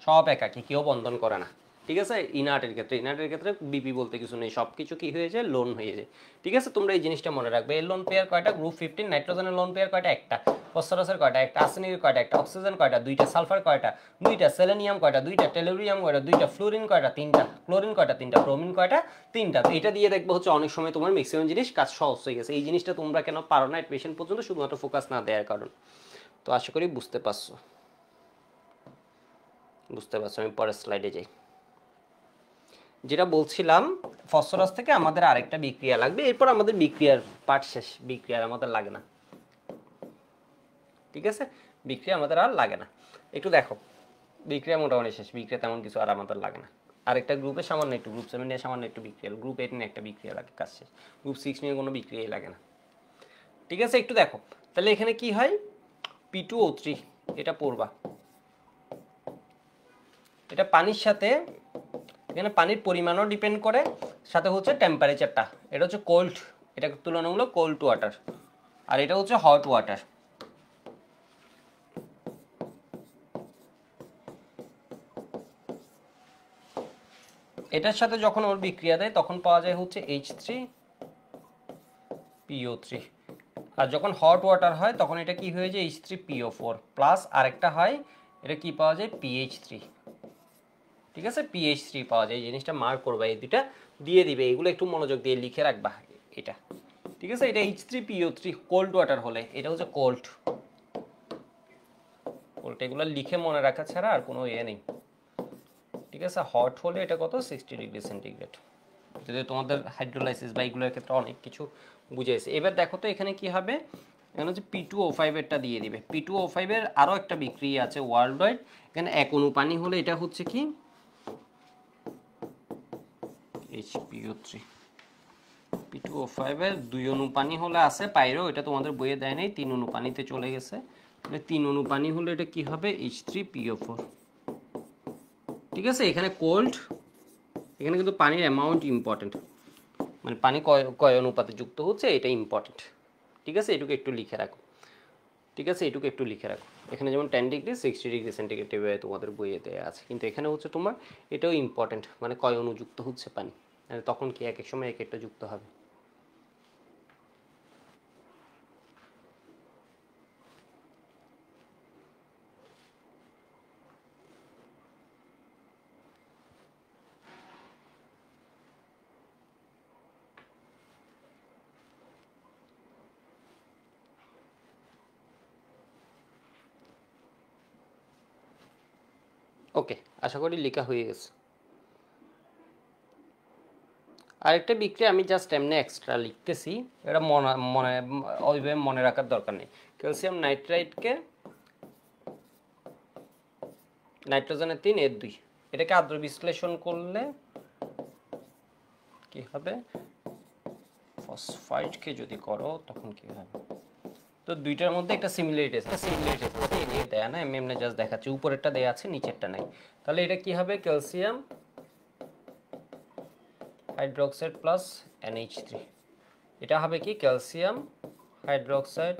সব একাকি, কেউ বন্ধন করে না, ঠিক আছে। ইনার্টের ক্ষেত্রে বিপি বলতে কিছু নেই, সব কিছু কি হয়ে যায়, লোন হয়ে যায়। ঠিক আছে, তোমরা এই জিনিসটা মনে রাখবে। এর লোন পেয়ার কয়টা, গ্রুপ 15। নাইট্রোজেনের লোন পেয়ার কয়টা, একটা। ফসফরাসের কয়টা, একটা। আর্সেনিকের কয়টা, একটা। অক্সিজেন কয়টা, দুইটা। সালফার কয়টা, দুইটা। সেলেনিয়াম কয়টা, দুইটা। টেলুরিয়াম কয়টা, দুইটা। ফ্লোরিন কয়টা, তিনটা। ক্লোরিন কয়টা, তিনটা। ব্রোমিন কয়টা, তিনটা। তো এটা দিয়ে দেখবো হচ্ছে অনেক সময় তোমার ম্যাক্সিমাম জিনিস কাজ সহজ হয়ে গেছে। এই জিনিসটা তোমরা কেন পারো না এডমিশন পর্যন্ত, শুধুমাত্র ফোকাস না দেওয়ার কারণ। তো আশা করি বুঝতে পারছো। আমি পরের স্লাইডে যাই। যেটা বলছিলাম, ফসফরাস থেকে আমাদের আরেকটা বিক্রিয়া লাগবে, এরপর আমাদের বিক্রিয়ার পার্ট শেষ। বিক্রিয়ার আমাদের লাগে না, ঠিক আছে। বিক্রিয়া আমাদের আর লাগে না। একটু দেখো, বিক্রিয়া মোটামুটি শেষ। বিক্রিয়া তেমন কিছু আর আমাদের লাগে না। আরেকটা গ্রুপে সামান্য একটু, গ্রুপ 7 নিয়ে সামান্য একটু বিক্রিয়া, গ্রুপ 8 নিয়ে একটা বিক্রিয়া লাগে, কাজ শেষ। গ্রুপ 6 নিয়ে কোনো বিক্রিয়াই লাগে না, ঠিক আছে। একটু দেখো তাহলে এখানে কি হয়, P2O3 এটা পড়বা। এটা পানির সাথে, এখানে পানির পরিমাণও ডিপেন্ড করে, সাথে হচ্ছে টেম্পারেচারটা। এটা হচ্ছে কোল্ড, এটা তুলনামূলক কোল্ড ওয়াটার, আর এটা হচ্ছে হট ওয়াটার। এটার সাথে যখন ওর বিক্রিয়া দেয় তখন পাওয়া যায় হচ্ছে H3PO3, আর যখন হট ওয়াটার হয় তখন এটা কি হয়ে যায়, H3PO4 প্লাস আরেকটা হয়, এটা কি পাওয়া যায়, PH3। ঠিক আছে, PH3 পাওয়া যায়। এই জিনিসটা মার্ক করবা, এই দুইটা দিয়ে দিবে, এগুলো একটু মনোযোগ দিয়ে লিখে রাখবা এটা, ঠিক আছে। এটা H3PO3 কোল্ড ওয়াটার হলে এটা হচ্ছে কোল্ড। এগুলো লিখে মনে রাখা ছাড়া আর কোনো ইয়ে নেই, ঠিক আছে। হট হলে এটা কত, 60°C। যদি তোমাদের হাইড্রোলাইসিস বা এগুলোর ক্ষেত্রে অনেক কিছু বুঝেছে। এবার দেখো তো এখানে কি হবে, এখানে হচ্ছে P2O5 এরটা দিয়ে দিবে। P2O5 এর আরও একটা বিক্রিয়া আছে ওয়ার্ল্ড ওয়াইড। এখানে 1 অণু পানি হলে এটা হচ্ছে কি, HPO3। P2O5 এর 2 অণু পানি হলে আছে পাইরো, এটা তোমাদের বইয়ে দেয় নাই, 3 অণু পানিতে চলে গেছে। 3 অণু পানি হলে এটা কি হবে, H3PO4। ঠিক আছে, এখানে কোল্ড, এখানে কিন্তু পানির অ্যামাউন্ট ইম্পর্টেন্ট, মানে পানি কয় অনুপাতে যুক্ত হচ্ছে এটা ইম্পর্টেন্ট, ঠিক আছে। এটুকু একটু লিখে রাখো, ঠিক আছে। এটুকু একটু লিখে রাখো। এখানে যেমন 10°, 60°C তোমাদের বইয়ে দেওয়া আছে, কিন্তু এখানে হচ্ছে তোমার এটাও ইম্পর্টেন্ট, মানে কয় অণু যুক্ত হচ্ছে পানি, তখন কি এক এক সময় এক একটা যুক্ত হবে। ওকে, আশা করি লেখা হয়ে গেছে। আরেকটা বিক্রিয়া আমি জাস্ট এমনি এক্সট্রা লিখতেছি, এটা ওইভাবে মনে রাখার দরকার নেই। ক্যালসিয়াম নাইট্রাইটকে নাইট্রোজেনের 3 এর 2, এটাকে আদ্র বিশ্লেষণ করলে কি হবে, ফসফাইডকে যদি করো তখন কি হবে। তো দুইটার মধ্যে একটা সিমিলারিটি আছে, এদিকে দেয়া না, এমনি এমনি জাস্ট দেখাচ্ছি, উপরেরটা দেয়া আছে নিচেরটা নাই। তাহলে এটা কি হবে, ক্যালসিয়াম হাইড্রোক্সাইড প্লাস NH3, এটা হবে কি, ক্যালসিয়াম হাইড্রোক্সাইড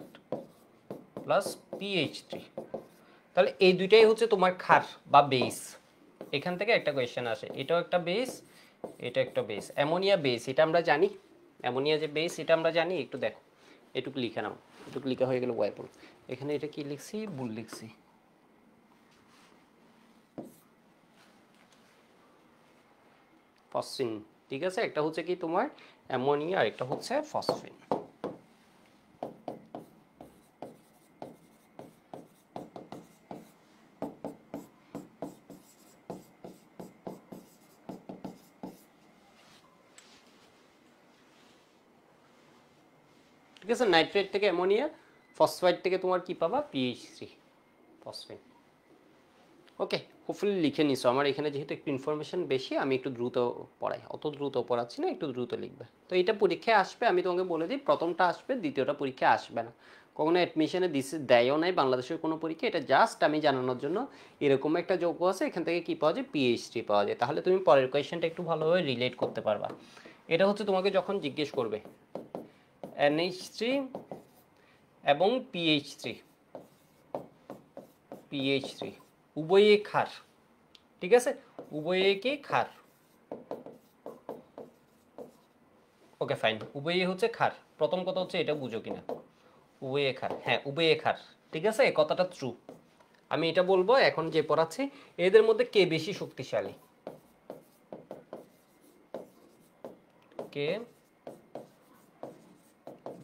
প্লাস PH3। তাহলে এই দুইটাই হচ্ছে তোমার ক্ষার বা বেস। এখান থেকে একটা কোয়েশ্চেন আসে, এটাও একটা বেস, এটা একটা বেস। অ্যামোনিয়া বেস, এটা আমরা জানি, অ্যামোনিয়া যে বেস এটা আমরা জানি। একটু দেখো, এটুকু লিখে নাও, এটুকু লিখা হয়ে গেল ওয়াইপল। এখানে এটা কি লিখছি, ভুল লিখছি, ফসফিন, ঠিক আছে। একটা হচ্ছে কি তোমার অ্যামোনিয়া আর একটা হচ্ছে ফসফিন। ঠিক আছে, নাইট্রেট থেকে অ্যামোনিয়া, ফসফাইড থেকে তোমার কি পাবা, PH3 ফসফিন। ওকে, হোপফুলি লিখে নিছো। আমার এখানে যেহেতু একটু ইনফরমেশন বেশি, আমি একটু দ্রুত পড়াই, অত দ্রুত পড়াচ্ছি না, একটু দ্রুত লিখবে। তো এটা পরীক্ষায় আসবে, আমি তোমাকে বলে দিই, প্রথমটা আসবে, দ্বিতীয়টা পরীক্ষায় আসবে না। কখনো অ্যাডমিশনে দেয়ও নাই বাংলাদেশের কোনো পরীক্ষা, এটা জাস্ট আমি জানানোর জন্য। এরকম একটা যোগ্য আছে, এখান থেকে কি পাওয়া যায়, PH3 পাওয়া যায়। তাহলে তুমি পরের কোয়েশ্চেনটা একটু ভালোভাবে রিলেট করতে পারবা। এটা হচ্ছে তোমাকে যখন জিজ্ঞেস করবে NH3 এবং PH3 উভয়ই ক্ষার, ঠিক আছে, উভয়ে কি ক্ষার, ওকে ফাইন, উভয়ে হচ্ছে ক্ষার। প্রথম কথা হচ্ছে এটা বুঝো কিনা, উভয়ে ক্ষার, হ্যাঁ উভয়ে ক্ষার, ঠিক আছে কথাটা ট্রু। আমি এটা বলবো এখন যে পড়াচ্ছি, এদের মধ্যে কে বেশি শক্তিশালী, কে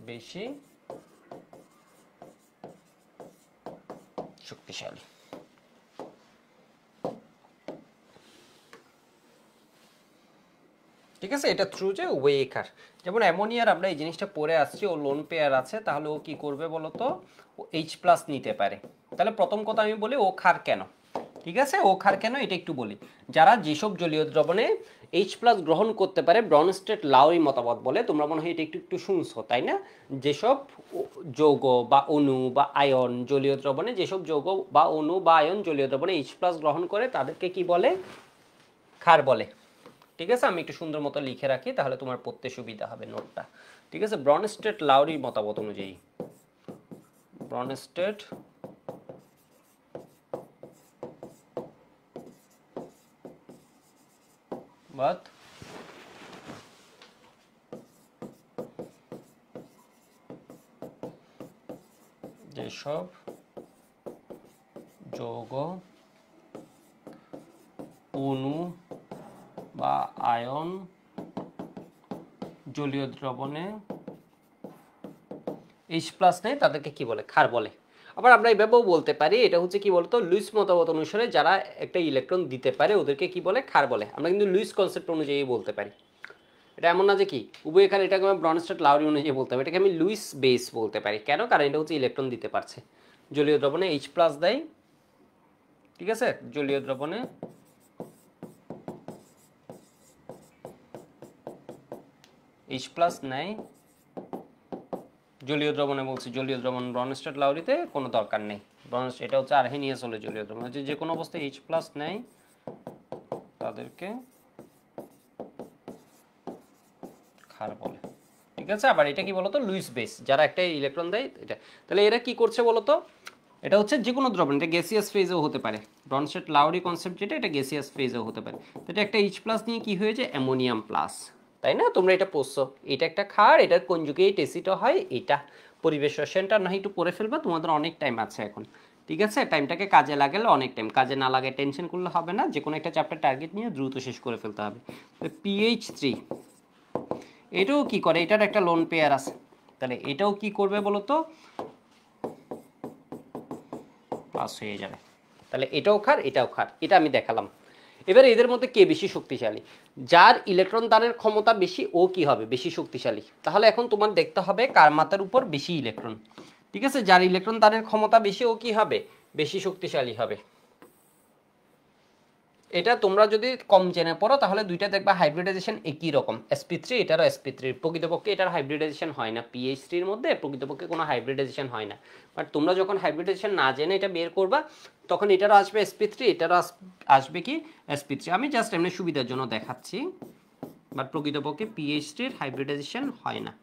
বেশি শক্তিশালী। ঠিক আছে, এটা থ্রু যে উভয়ই ক্ষার। যেমন অ্যামোনিয়ার আমরা এই জিনিসটা পড়ে আসছি, ও লোন পেয়ার আছে, তাহলে ও কি করবে বলতো, ও এইচ প্লাস নিতে পারে। তাহলে প্রথম কথা আমি বলি ও ক্ষার কেন, ঠিক আছে, ও ক্ষার কেন এটা একটু বলি। যারা যেসব জলীয় দ্রবণে এইচ প্লাস গ্রহণ করতে পারে, ব্রনস্টেড লাউরি মতামত বলে, তোমরা মনে হয় এটা একটু একটু শুনছো তাই না, যেসব যৌগ বা অণু বা আয়ন জলীয় দ্রবণে, যেসব যৌগ বা অণু বা আয়ন জলীয় দ্রবণে এইচ প্লাস গ্রহণ করে তাদেরকে কি বলে, ক্ষার বলে। ঠিক আছে, আমি একটু সুন্দর মতো লিখে রাখি তাহলে তোমার পড়তে সুবিধা হবে নোটটা। ঠিক আছে, ব্রনস্টেড লাউরির মতামত অনুযায়ী, ব্রনস্টেড বাদ যেসব যৌগ অণু বা আয়ন জলীয় দ্রবণে এইচ প্লাস নেই তাদেরকে কি বলে, ক্ষার বলে। আবার আমরা এইভাবেও বলতে পারি, এটা হচ্ছে কি বলতো, লুইস মতবাদ অনুসারে যারা একটা ইলেকট্রন দিতে পারে ওদেরকে কি বলে, ক্ষার বলে। আমরা কিন্তু লুইস কনসেপ্ট অনুযায়ী বলতে পারি, এটা এমন না যে কি উভয় ক্ষার, এটাকে আমি ব্রনস্টেড লাউরি অনুযায়ী বলতে পারি, এটাকে আমি লুইস বেস বলতে পারি। কেন, কারণ এটা হচ্ছে ইলেকট্রন দিতে পারছে, জলীয় দ্রবণে এইচ প্লাস দেয়, ঠিক আছে, জলীয় দ্রবণে এইচ প্লাস নেয়, জলীয় দ্রবণে বলছি, জলীয় দ্রবণ ব্রনস্টেড লাউরিতে কোনো দরকার নেই, এটা হচ্ছে আর্হেনিয়াস হলে জলীয় দ্রবণ, যে কোনো অবস্থায় এইচ প্লাস নেয় তাদেরকে ক্ষার বলে। ঠিক আছে, আবার এটা কি বলতো, লুইস বেস, যারা একটা ইলেকট্রন দেয় এটা। তাহলে এরা কি করছে বলতো, এটা হচ্ছে যে কোনো দ্রবণ, এটা গ্যাসিয়াস ফেজেও হতে পারে, ব্রনস্টেড লাউরি কনসেপ্ট যেটা, এটা গ্যাসিয়াস ফেজেও হতে পারে। তো এটা একটা এইচ প্লাস নিয়ে কি হয়েছে, অ্যামোনিয়াম প্লাস, তাই না, তোমরা এটা পড়ছো, এটা একটা ক্ষার, এটার কনজুগেট এসিডও হয়, এটা পরিবেশ রসায়নটা না একটু পড়ে ফেলবা, তোমাদের অনেক টাইম আছে এখন। ঠিক আছে, টাইমটাকে কাজে লাগালে অনেক টাইম, কাজে না লাগে টেনশন করলে হবে না, যে কোনো একটা চ্যাপ্টার টার্গেট নিয়ে দ্রুত শেষ করে ফেলতে হবে। পিএইচ3 এটাও কি করে, এটার একটা লোন পেয়ার আছে, তাহলে এটাও কি করবে বলতো, প্লাস হয়ে যাবে। তাহলে এটাও ক্ষার, এটাও ক্ষার, এটা আমি দেখালাম। এবারে এদের মধ্যে কে বেশি শক্তিশালী, যার ইলেকট্রন দানের ক্ষমতা বেশি ও কি হবে, বেশি শক্তিশালী। তাহলে এখন তোমার দেখতে হবে কার মাথার উপর বেশি ইলেকট্রন, ঠিক আছে, যার ইলেকট্রন দানের ক্ষমতা বেশি ও কি হবে, বেশি শক্তিশালী হবে। এটা তোমরা যদি কম জেনে পড়ো তাহলে দুইটা দেখবা হাইব্রিডাইজেশন একই রকম, sp3 এটারও sp3, প্রকৃতপক্ষে এটার হাইব্রিডাইজেশন হয় না, pH3 এর মধ্যে প্রকৃতপক্ষে কোনো হাইব্রিডাইজেশন হয় না। বাট তোমরা যখন হাইব্রিডাইজেশন না জেনে এটা বের করবা তখন এটারও আসবে sp3, এটারও আসবে কি sp3। আমি জাস্ট এমনি সুবিধার জন্য দেখাচ্ছি, বাট প্রকৃতপক্ষে pH3 এর হাইব্রিডাইজেশন হয় না।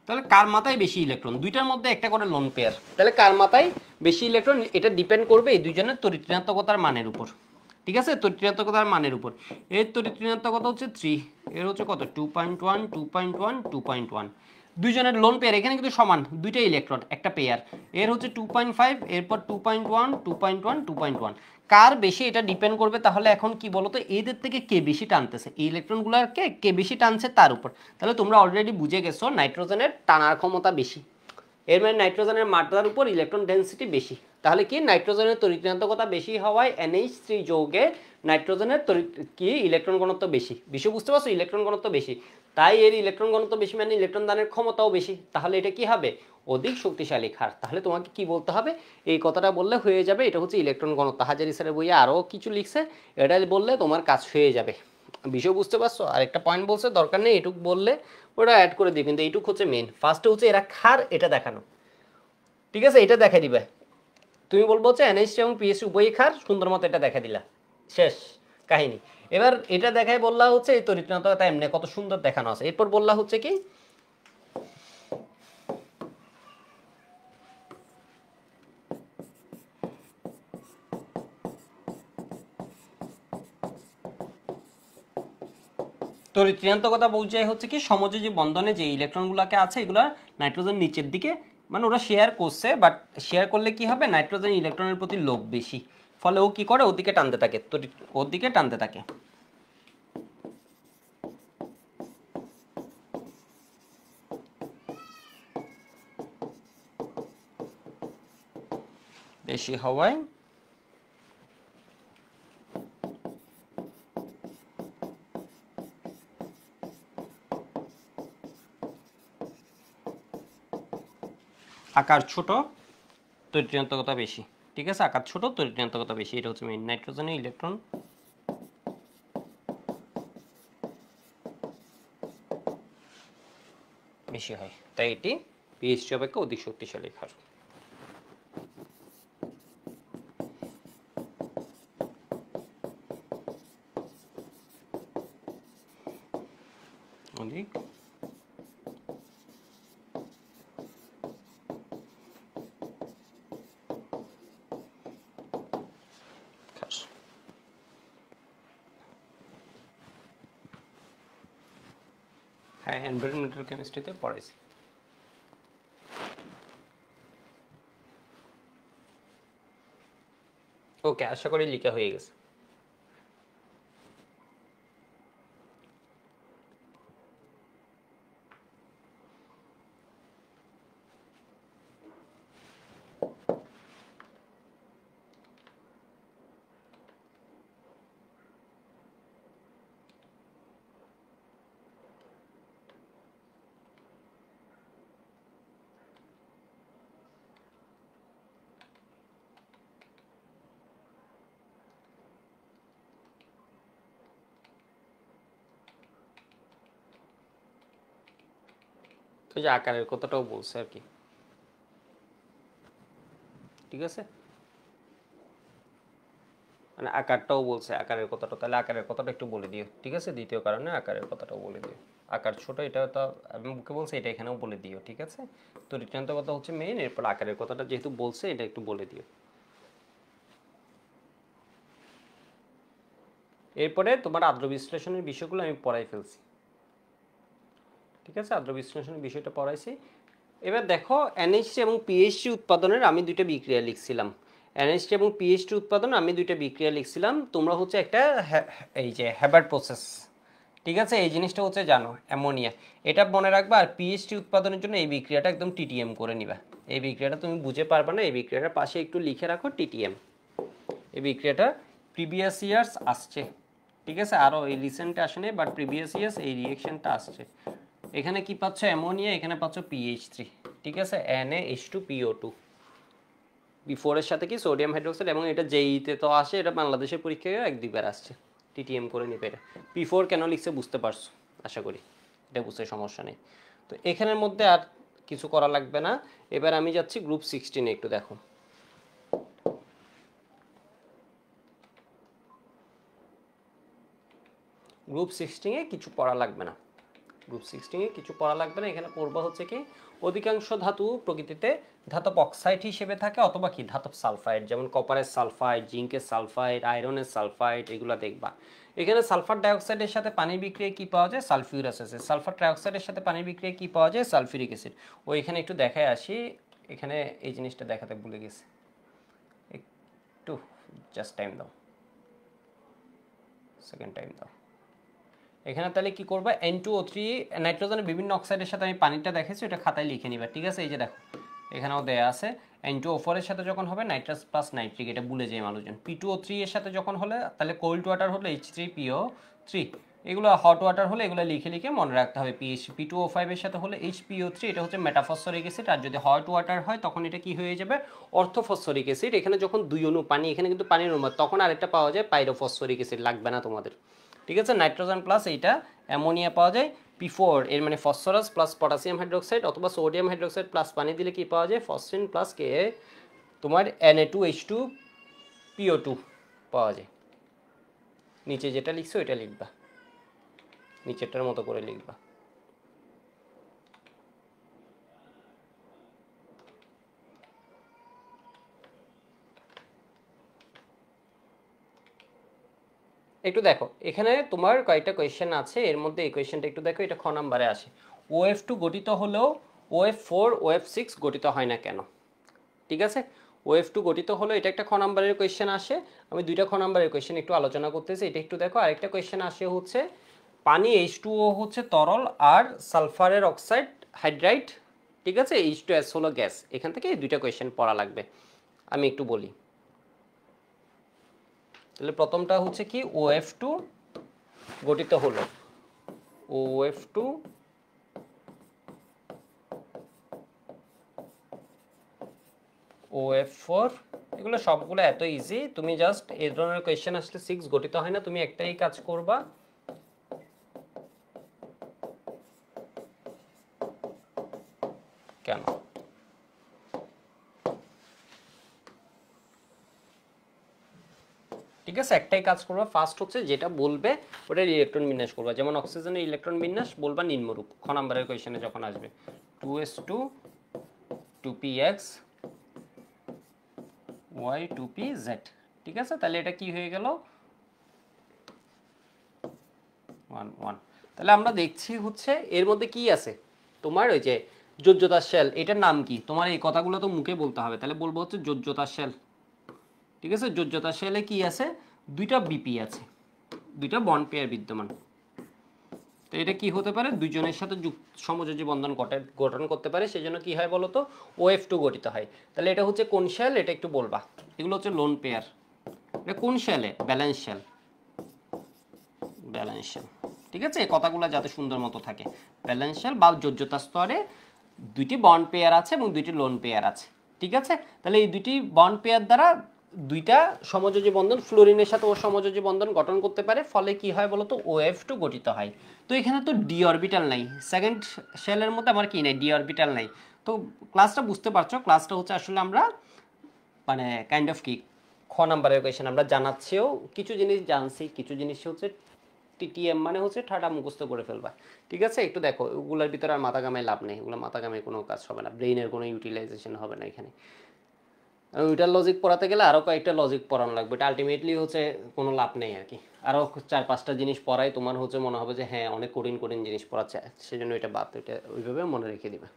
তাহলে কার মাথায় বেশি ইলেকট্রন, দুইটার মধ্যে একটা করে লোন পেয়ার, তাহলে কার মাথায় বেশি ইলেকট্রন, এটা ডিপেন্ড করবে এই দুইজনের তড়িৎ ঋণাত্মকতার মানের উপর। ঠিক আছে, তড়িৎ ঋণাত্মকতার মানের উপর, এর তড়িৎ ঋণাত্মকতা হচ্ছে 3, এর হচ্ছে কত 2.1 2.1 2.1, দুইজনের লোন পেয়ার এখানে কিন্তু সমান, দুইটা ইলেকট্রন একটা পেয়ার, এর হচ্ছে 2.5, এরপর 2.1 2.1 2.1, কার বেশি এটা ডিপেন্ড করবে। তাহলে এখন কি বলতো, এদের থেকে কে বেশি টানতেছে, এই ইলেকট্রনগুলোকে কে বেশি টানছে তার উপর। তাহলে তোমরা অলরেডি বুঝে গেছো নাইট্রোজেনের টানার ক্ষমতা বেশি, এর মানে নাইট্রোজেনের মাত্রার উপর ইলেকট্রন ডেনসিটি বেশি। তাহলে কি নাইট্রোজেনের তড়িৎ ঋণাত্মকতা বেশি হওয়ায় NH3 যৌগে নাইট্রোজেনের কি ইলেকট্রন ঘনত্ব বেশি, বিষয় বুঝতে পারছো, ইলেকট্রন ঘনত্ব বেশি, তাই এর ইলেকট্রন ঘনত্ব বেশি মানে ইলেকট্রন দানের ক্ষমতাও বেশি, তাহলে এটা কি হবে, অধিক শক্তিশালী ক্ষার। তাহলে তোমাকে কি বলতে হবে, এই কথাটা বললে হয়ে যাবে, এটা হচ্ছে ইলেকট্রন ঘনত্ব, হাজারি স্যারের বইয়ে আরও কিছু লিখছে, এটা বললে তোমার কাজ হয়ে যাবে, বিষয় বুঝতে পারছো। আর একটা পয়েন্ট বলছে দরকার নেই, এটুক বললে ওটা অ্যাড করে দিই, কিন্তু এইটুক হচ্ছে মেন, ফার্স্টে হচ্ছে এরা ক্ষার, এটা দেখানো, ঠিক আছে, এটা দেখাই দিবে, তুমি বলবো হচ্ছে NH3 এবং PH3 উভয়ই ক্ষার, সুন্দর মতো এটা দেখা দিলা, শেষ কাহিনী। এবার এটা দেখাই বললা হচ্ছে এই তড়িৎ ঋণাত্মকতা এমনি কত সুন্দর দেখানো আছে, এরপর বললা হচ্ছে কি তড়িৎ-ঋণাত্মকতা বোঝায় হচ্ছে কি সমযোজী বন্ধনে যে ইলেকট্রনগুলোকে আছে এগুলা নাইট্রোজেন নিচের দিকে মানে ওরা শেয়ার করছে, বাট শেয়ার করলে কি হবে নাইট্রোজেন ইলেকট্রনের প্রতি লোভ বেশি, ফলে ও কি করে ওদিকে টানতে থাকে, ওর দিকে টানতে থাকে। বেশি হওয়ায় আকার ছোট তড়িৎ-ঋণাত্মকতা বেশি, ঠিক আছে, আকার ছোট তড়িৎ-ঋণাত্মকতা বেশি, এটা হচ্ছে মেইন। নাইট্রোজেনের ইলেকট্রন বেশি হয়, তাই এটি পিএইচডি অপেক্ষা অধিক শক্তিশালী ক্ষার। অধিক ক্ষার। হ্যাঁ, এনভায়রনমেন্টাল কেমিস্ট্রিতে পড়াইছি। ওকে, আশা করি লিখা হয়ে গেছে। তো যে আকারের কথাটাও বলছে আর কি, ঠিক আছে, মানে আকারটাও বলছে, আকারের কথাটা, তাহলে আকারের কথাটা একটু বলে দিও, ঠিক আছে, দ্বিতীয় কারণে আকারের কথাটাও বলে দিও। আকার ছোট এটা তো আমি মুখে বলছি, এটা এখানেও বলে দিও, ঠিক আছে। তো ঋণাত্মক কথা হচ্ছে মেইন, এরপর আকারের কথাটা যেহেতু বলছে এটা একটু বলে দিও। এরপরে তোমার আদ্র বিশ্লেষণের বিষয়গুলো আমি পড়াই ফেলছি, ঠিক আছে, আদ্র বিশ্লেষণের বিষয়টা পড়াইছি। এবার দেখো এনএইচসি এবং পিএইচসি উৎপাদনের আমি দুইটা বিক্রিয়া লিখছিলাম, এনএইচসি এবং পিএইচসি উৎপাদন আমি দুইটা বিক্রিয়া লিখছিলাম, তোমরা হচ্ছে একটা এই যে হ্যাবার্ট প্রসেস, ঠিক আছে, এই জিনিসটা হচ্ছে জানো অ্যামোনিয়া, এটা মনে রাখবা। আর পিএইচডি উৎপাদনের জন্য এই বিক্রিয়াটা একদম টিটিএম করে নিবা, এই বিক্রিয়াটা তুমি বুঝে পারবা না, এই বিক্রিয়াটার পাশে একটু লিখে রাখো টিটিএম। এই বিক্রিয়াটা প্রিভিয়াস ইয়ার্স আসছে, ঠিক আছে, আরও এই রিসেন্টে আসেনি, বাট প্রিভিয়াস ইয়ার্স এই রিয়েকশনটা আসছে। এখানে কি পাচ্ছ অ্যামোনিয়া, এখানে পাচ্ছ পিএইচ3, ঠিক আছে, NaH2PO2, বি4 এর সাথে কি সোডিয়াম হাইড্রোক্সাইড, এবং এটা জেইতে তো আসে, এটা বাংলাদেশের পরীক্ষায় এক দুইবার আসছে, টিটিএম করে নিবে। এটা পি4 কেন লিখছে বুঝতে পারছো আশা করি, এটা বুঝতে সমস্যা নেই। তো এখানের মধ্যে আর কিছু করা লাগবে না। এবার আমি যাচ্ছি গ্রুপ 16 একটু দেখো। গ্রুপ 16 কিছু পড়া লাগবে না, গ্রুপ 16 কিছু পড়া লাগবে না। এখানে পড়বা হচ্ছে কি অধিকাংশ ধাতু প্রকৃতিতে ধাতব অক্সাইড হিসেবে থাকে, অথবা কি ধাতব সালফাইড, যেমন কপারের সালফাইড, জিঙ্কের সালফাইড, আয়রনের সালফাইড, এগুলো দেখবা। এখানে সালফার ডাইঅক্সাইডের সাথে পানির বিক্রিয়ায় কি পাওয়া যায়, সালফিউরাস অ্যাসিড। সালফার ট্রাইঅক্সাইডের সাথে পানির বিক্রিয়ায় কি পাওয়া যায়, সালফিউরিক অ্যাসিড। ও এখানে একটু দেখায় আসি, এখানে এই জিনিসটা দেখাতে ভুলে গেছি, একটু জাস্ট টাইম দাও, সেকেন্ড টাইম দাও। এখানে তাহলে কি করবা, N2O3 নাইট্রোজেনের বিভিন্ন অক্সাইডের সাথে আমি পানিটা দেখেছি, এটা খাতায় লিখে নিবা, ঠিক আছে। এই যে দেখো এখানেও দেয়া আছে, N2O4 এর সাথে যখন হবে নাইট্রাস প্লাস নাইট্রিক, এটা ভুলে যায় মানুষজন। P2O3 এর সাথে যখন হলে তাহলে কোল্ড ওয়াটার হলে H3PO3, এগুলো হট ওয়াটার হলে এগুলো লিখে লিখে মনে রাখতে হবে। P2O5 এর সাথে হলে HPO3, এটা হচ্ছে মেটাফসফরিক অ্যাসিড। আর যদি হট ওয়াটার হয় তখন এটা কি হয়ে যাবে, অর্থোফসফরিক অ্যাসিড। এখানে যখন দুই অণু পানি, এখানে কিন্তু পানির অণু, তখন আরেকটা পাওয়া যায় পাইরোফসফরিক অ্যাসিড, লাগবে না তোমাদের, ঠিক আছে। নাইট্রোজেন প্লাস এইটা অ্যামোনিয়া পাওয়া যায়। P4 এর মানে ফসফরাস প্লাস পটাশিয়াম হাইড্রোক্সাইড, অথবা সোডিয়াম হাইড্রোক্সাইড প্লাস পানি দিলে কি পাওয়া যায়, ফসফিন প্লাস কে তোমার Na2H2PO2 পাওয়া যায়। নিচে যেটা লিখছো এটা লিখবা, নিচেরটার মতো করে লিখবা। একটু দেখো এখানে তোমার কয়েকটা কোয়েশ্চেন আছে, এর মধ্যে এই কোয়েশ্চেনটা একটু দেখো, এটা খ নাম্বারে আসে। OF2 গঠিত হলেও OF4 OF6 গঠিত হয় না কেন? ঠিক আছে, OF2 গঠিত হলো, এটা একটা খ নাম্বারের কোয়েশ্চেন আসে। আমি দুইটা খ নাম্বারের কোয়েশ্চেন একটু আলোচনা করতেছি, এটা একটু দেখো। আরেকটা কোয়েশ্চেন আসে হচ্ছে পানি H2O হচ্ছে তরল আর সালফারের অক্সাইড হাইড্রাইড, ঠিক আছে, H2S হলো গ্যাস। এখান থেকে এই দুইটা কোয়েশ্চেন পড়া লাগবে, আমি একটু বলি। তাহলে প্রথমটা হচ্ছে কি, OF2 গঠিত হলো, OF2 OF4, এগুলো সবগুলো এত ইজি, তুমি জাস্ট এই ধরনের কোয়েশ্চেন আসলে 6 গঠিত হয় না, তুমি একটাই কাজ করবা, কেন? ঠিক আছে, একটাই কাজ করবা, ফার্স্ট হচ্ছে যেটা বলবে ওটার ইলেকট্রন বিন্যাস করবা। যেমন অক্সিজেনের ইলেকট্রন বিন্যাস বলবা নিম্নরূপ, খ নাম্বারের কোয়েশ্চেনে যখন আসবে 2s2 2px y 2pz, ঠিক আছে। তাহলে এটা কি হয়ে গেল 1 1। তাহলে আমরা দেখছি হচ্ছে এর মধ্যে কি আছে, তোমার ওই যে যোজ্যতার শেল, এটার নাম কি, তোমার এই কথাগুলো তো মুখে বলতে হবে। তাহলে বলবো হচ্ছে যোজ্যতার শেল, ঠিক আছে। যোজ্যতার শেলে কি আছে, দুইটা বিপি আছে, দুইটা বন্ড পেয়ার বিদ্যমান। তো এটা কি হতে পারে, দুইজনের সাথে সমযোজী বন্ধন গঠন করতে পারে, সেই জন্য কি হয় বলতো, OF2 গঠিত হয়। তাহলে এটা হচ্ছে কোন শেল, এটা একটু বলবা। এগুলো হচ্ছে লোন পেয়ার, এটা কোন শেলে, ব্যালেন্স শেল, ব্যালেন্স শেল, ঠিক আছে। এই কথাগুলো যাতে সুন্দর মতো থাকে, ব্যালেন্স শেল বা যোজ্যতা স্তরে দুইটি বন্ড পেয়ার আছে এবং দুইটি লোন পেয়ার আছে, ঠিক আছে। তাহলে এই দুইটি বন্ড পেয়ার দ্বারা দুইটা সমযোজী বন্ধন, ফ্লোরিনের সাথে ও সমযোজী বন্ধন গঠন করতে পারে, ফলে কি হয় বলতো, OF2 গঠিত হয়। তো এখানে তো ডি অরবিটাল নাই, সেকেন্ড শেলের মধ্যে আমার কি নাই, ডি অরবিটাল নাই। তো ক্লাসটা বুঝতে পারছো, ক্লাসটা হচ্ছে আসলে আমরা মানে কাইন্ড অফ কি, খ নাম্বারের কোয়েশ্চেন আমরা জানাচ্ছিও, কিছু জিনিস জানছি, কিছু জিনিস হচ্ছে টিটিএম মানে হচ্ছে ঠাটা মুখস্থ করে ফেলবা, ঠিক আছে। একটু দেখো ওগুলোর ভিতরে আর মাথা গামায় লাভ নেই, ওগুলো মাথা গামায় কোনো কাজ হবে না, ব্রেইনের কোনো ইউটিলাইজেশন হবে না এখানে। ওইটার লজিক পড়াতে গেলে আরও কয়েকটা লজিক পড়ানো লাগবে, এটা আলটিমেটলি হচ্ছে কোনো লাভ নেই আর কি। আরও 4-5টা জিনিস পড়াই তোমার হচ্ছে মনে হবে যে হ্যাঁ অনেক কঠিন কঠিন জিনিস পড়াচ্ছে, সেজন্য এটা বাদ, এটা ওইভাবে মনে রেখে দিবে।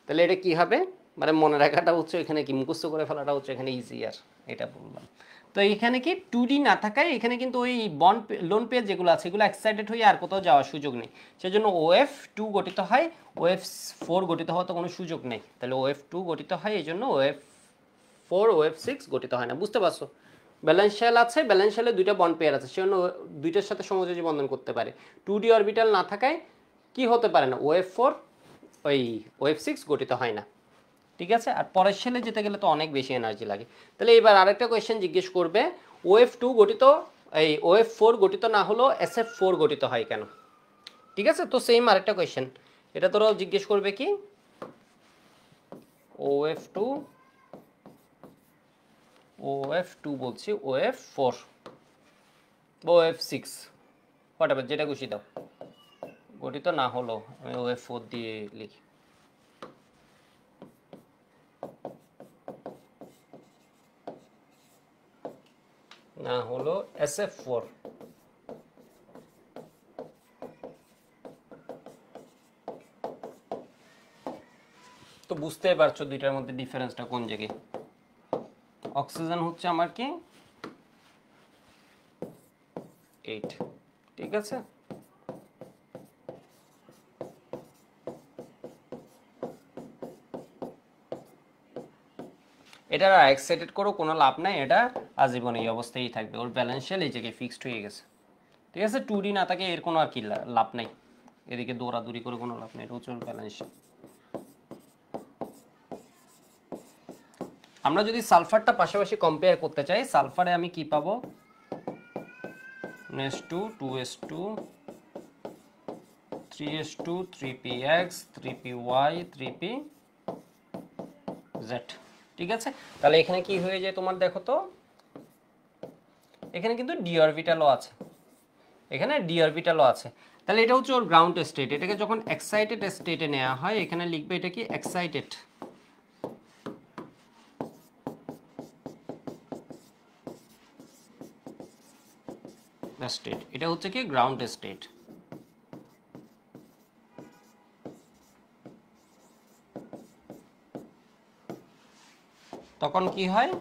তাহলে এটা কি হবে, মানে মনে রাখাটা হচ্ছে এখানে কি, মুখস্থ করে ফেলাটা হচ্ছে এখানে ইজিয়ার, এটা বললাম। তো এখানে কি 2D না থাকায় এখানে কিন্তু ওই বন্ড লোন পেজ যেগুলো আছে এগুলো এক্সাইটেড হয়ে আর কোথাও যাওয়ার সুযোগ নেই, সেজন্য OF2 গঠিত হয়, OF4 গঠিত হওয়ার তো কোনো সুযোগ নেই। তাহলে OF2 গঠিত হয়, এই জন্য OF4 OF6 গঠিত হয় না, বুঝতে পারছো। ব্যালেন্স শেল আছে, ব্যালেন্স শেলে দুইটা বন্ড পেয়ার আছে, সেজন্য দুইটার সাথে সমযোজী বন্ধন করতে পারে। 2D অরবিটাল না থাকায় কি হতে পারে না, OF4 ওই OF6 গঠিত হয় না, ঠিক আছে। আর পরের শেলে যেতে গেলে তো অনেক বেশি এনার্জি লাগে। তাহলে এবার আরেকটা কোয়েশ্চেন জিজ্ঞেস করবে, OF2 গঠিত, এই OF4 গঠিত না হলো SF4 গঠিত হয় কেন, ঠিক আছে। তো সেম আরেকটা কোয়েশ্চেন, এটা তোরাও জিজ্ঞেস করবে কি, OF2 OF2 বলছি, OF4 OF6 হোয়াটএভার, যেটা খুশি দাও, গঠিত না হলো, আমি OF4 দিয়ে লিখি, না হলো SF4। তো বুঝতেই পারছো দুইটার মধ্যে ডিফারেন্সটা কোন জায়গায়। অক্সিজেন হচ্ছে আমার কি 8, ঠিক আছে। এটা এক্সাইটেড করো কোনো লাভ নাই, এটা আজীবন এই অবস্থায় থাকবে, ওর ব্যালেন্স শেল এই জায়গায় ফিক্সড হয়ে গেছে, ঠিক আছে। 2D না থাকে এর কোনো আর কি লাভ নাই, এদিকে দৌড়াদৌড়ি করে কোনো লাভ নেই, এটা হচ্ছে ওর ব্যালেন্স শেল। আমরা যদি সালফারটা পাশাপাশি কম্পেয়ার করতে চাই, সালফারে আমি কি পাবো, S2 2s2 3s2 3px 3py 3pz, ঠিক আছে। তাহলে এখানে কি হয়ে যায় তোমার, দেখো তো এখানে কিন্তু ডি অরবিটালও আছে, এখানে ডি অরবিটালও আছে। তাহলে এটা হচ্ছে ওর গ্রাউন্ড স্টেট, এটাকে যখন এক্সাইটেড স্টেটে নেওয়া হয়, এখানে লিখবে এটা কি এক্সাইটেড, স্টেট, এটা হচ্ছে কি গ্রাউন্ড স্টেট। তখন কি হয়,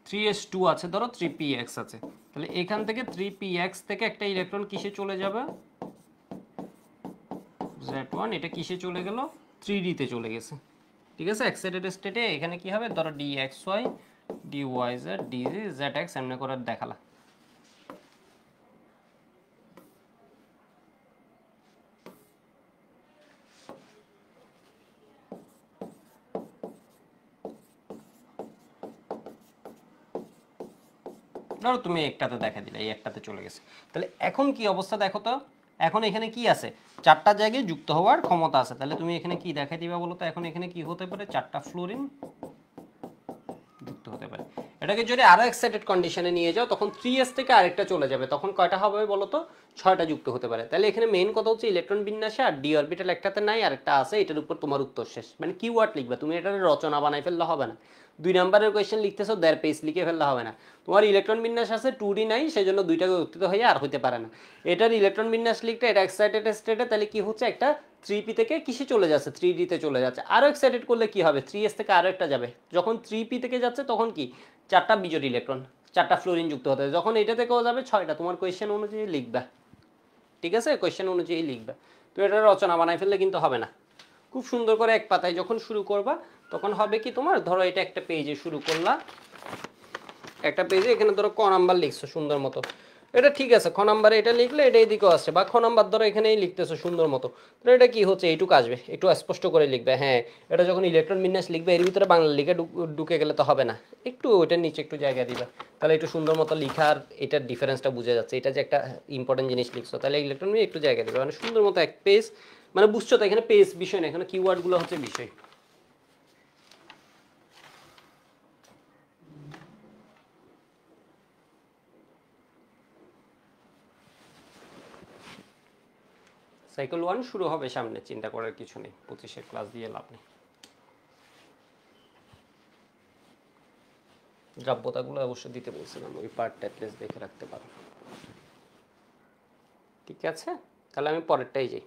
থ্রি এস টু আছে, ধরো 3p(x) আছে, তাহলে এখান থেকে 3p(x) থেকে একটা ইলেকট্রন কিসে চলে যাবে, Z1, এটা কিসে চলে গেল, 3d তে চলে গেছে। ঠিক আছে, এক্সাইটেড স্টেটে এখানে কি হবে, ধরো dxy dyz dzx এমনি করে দেখালা। ধরো তুমি একটাতে দেখা দিলে, এই একটাতে চলে গেছে, তাহলে এখন কি অবস্থা দেখো তো, এখন এখানে কি আছে, চারটা জায়গায় যুক্ত হওয়ার ক্ষমতা আছে, তাহলে তুমি এখানে কি দেখাই দিবা বলো তো, এখন এখানে কি হতে পারে, চারটা ফ্লোরিন যুক্ত হতে পারে। এটাকে যদি আরো এক্সাইটেড কন্ডিশনে নিয়ে যাও, তখন 3s থেকে আরেকটা চলে যাবে, তখন কয়টা হবে বলো তো, 6টা যুক্ত হতে পারে। তাহলে এখানে মেইন কথা হচ্ছে ইলেকট্রন বিন্যাসে আর ডি অরবিটাল একটাতে নাই, আরেকটা আছে, এটার উপর তোমার উত্তর শেষ। মানে কিওয়ার্ড লিখবা তুমি, এটার রচনা বানাই ফেললে হবে না। 2 নম্বরের কোয়েশ্চেন লিখতেছো, 1.5 পেজ লিখে ফেললে হবে না। তোমার ইলেকট্রন বিন্যাস আছে, 2D নাই, সেজন্য দুইটাকে উত্তীত হয়ে আর হইতে পারে না। এটার ইলেকট্রন বিন্যাস লিখতে, এটা এক্সাইটেড স্টেটে, তাহলে কি হচ্ছে, একটা 3p থেকে কিসে চলে যাচ্ছে, 3d তে চলে যাচ্ছে। আরো এক্সাইটেড করলে কি হবে, 3s থেকে আরো একটা যাবে, যখন 3p থেকে যাচ্ছে তখন কি, চারটা বিজোড় ইলেকট্রন, চারটা ফ্লোরিন যুক্ত হতে হবে, যখন এটা থেকেও যাবে 6টা, তোমার কোয়েশ্চেন অনুযায়ী লিখবা। ঠিক আছে, কোয়েশ্চেন অনুযায়ী লিখবা। তো এটা রচনা বানাই ফেললে কিন্তু হবে না। খুব সুন্দর করে এক পাতায় যখন শুরু করবা, তখন হবে কি তোমার, ধরো এটা একটা পেজে শুরু করলা, একটা পেজে এখানে ধরো ক নাম্বার লিখছো সুন্দর মতো, এটা ঠিক আছে, খ নাম্বারে এটা লিখলে এটা এইদিকেও আসছে, বা খ নাম্বার ধরো এখানেই লিখতেছো সুন্দর মতো, তো এটা কি হচ্ছে, এইটুকু আসবে, একটু স্পষ্ট করে লিখবে। হ্যাঁ, এটা যখন ইলেকট্রন বিন্যাস লিখবে, এর ভিতরে বাংলা লিখে ঢুকে গেলে তো হবে না, একটু ওইটার নিচে একটু জায়গা দিবা, তাহলে একটু সুন্দর মতো লিখার এটার ডিফারেন্সটা বুঝে যাচ্ছে, এটা যে একটা ইম্পর্টেন্ট জিনিস লিখছো, তাহলে ইলেকট্রন নিয়ে একটু জায়গা দিবে, মানে সুন্দর মতো এক পেজ, মানে বুঝছো তো, এখানে পেজ বিষয় না, এখানে কিওয়ার্ডগুলো হচ্ছে বিষয়। সাইকেল 1 শুরু হবে সামনে, চিন্তা করার কিছু নেই, 25-এর ক্লাস দিয়ে লাভ নেই। দ্রাব্যতাগুলো অবশ্যই দিতে বলছিলাম, ওই পার্টটা অ্যাটলিস্ট দেখে রাখতে পারো। ঠিক আছে, তাহলে আমি পরেরটাই যাই।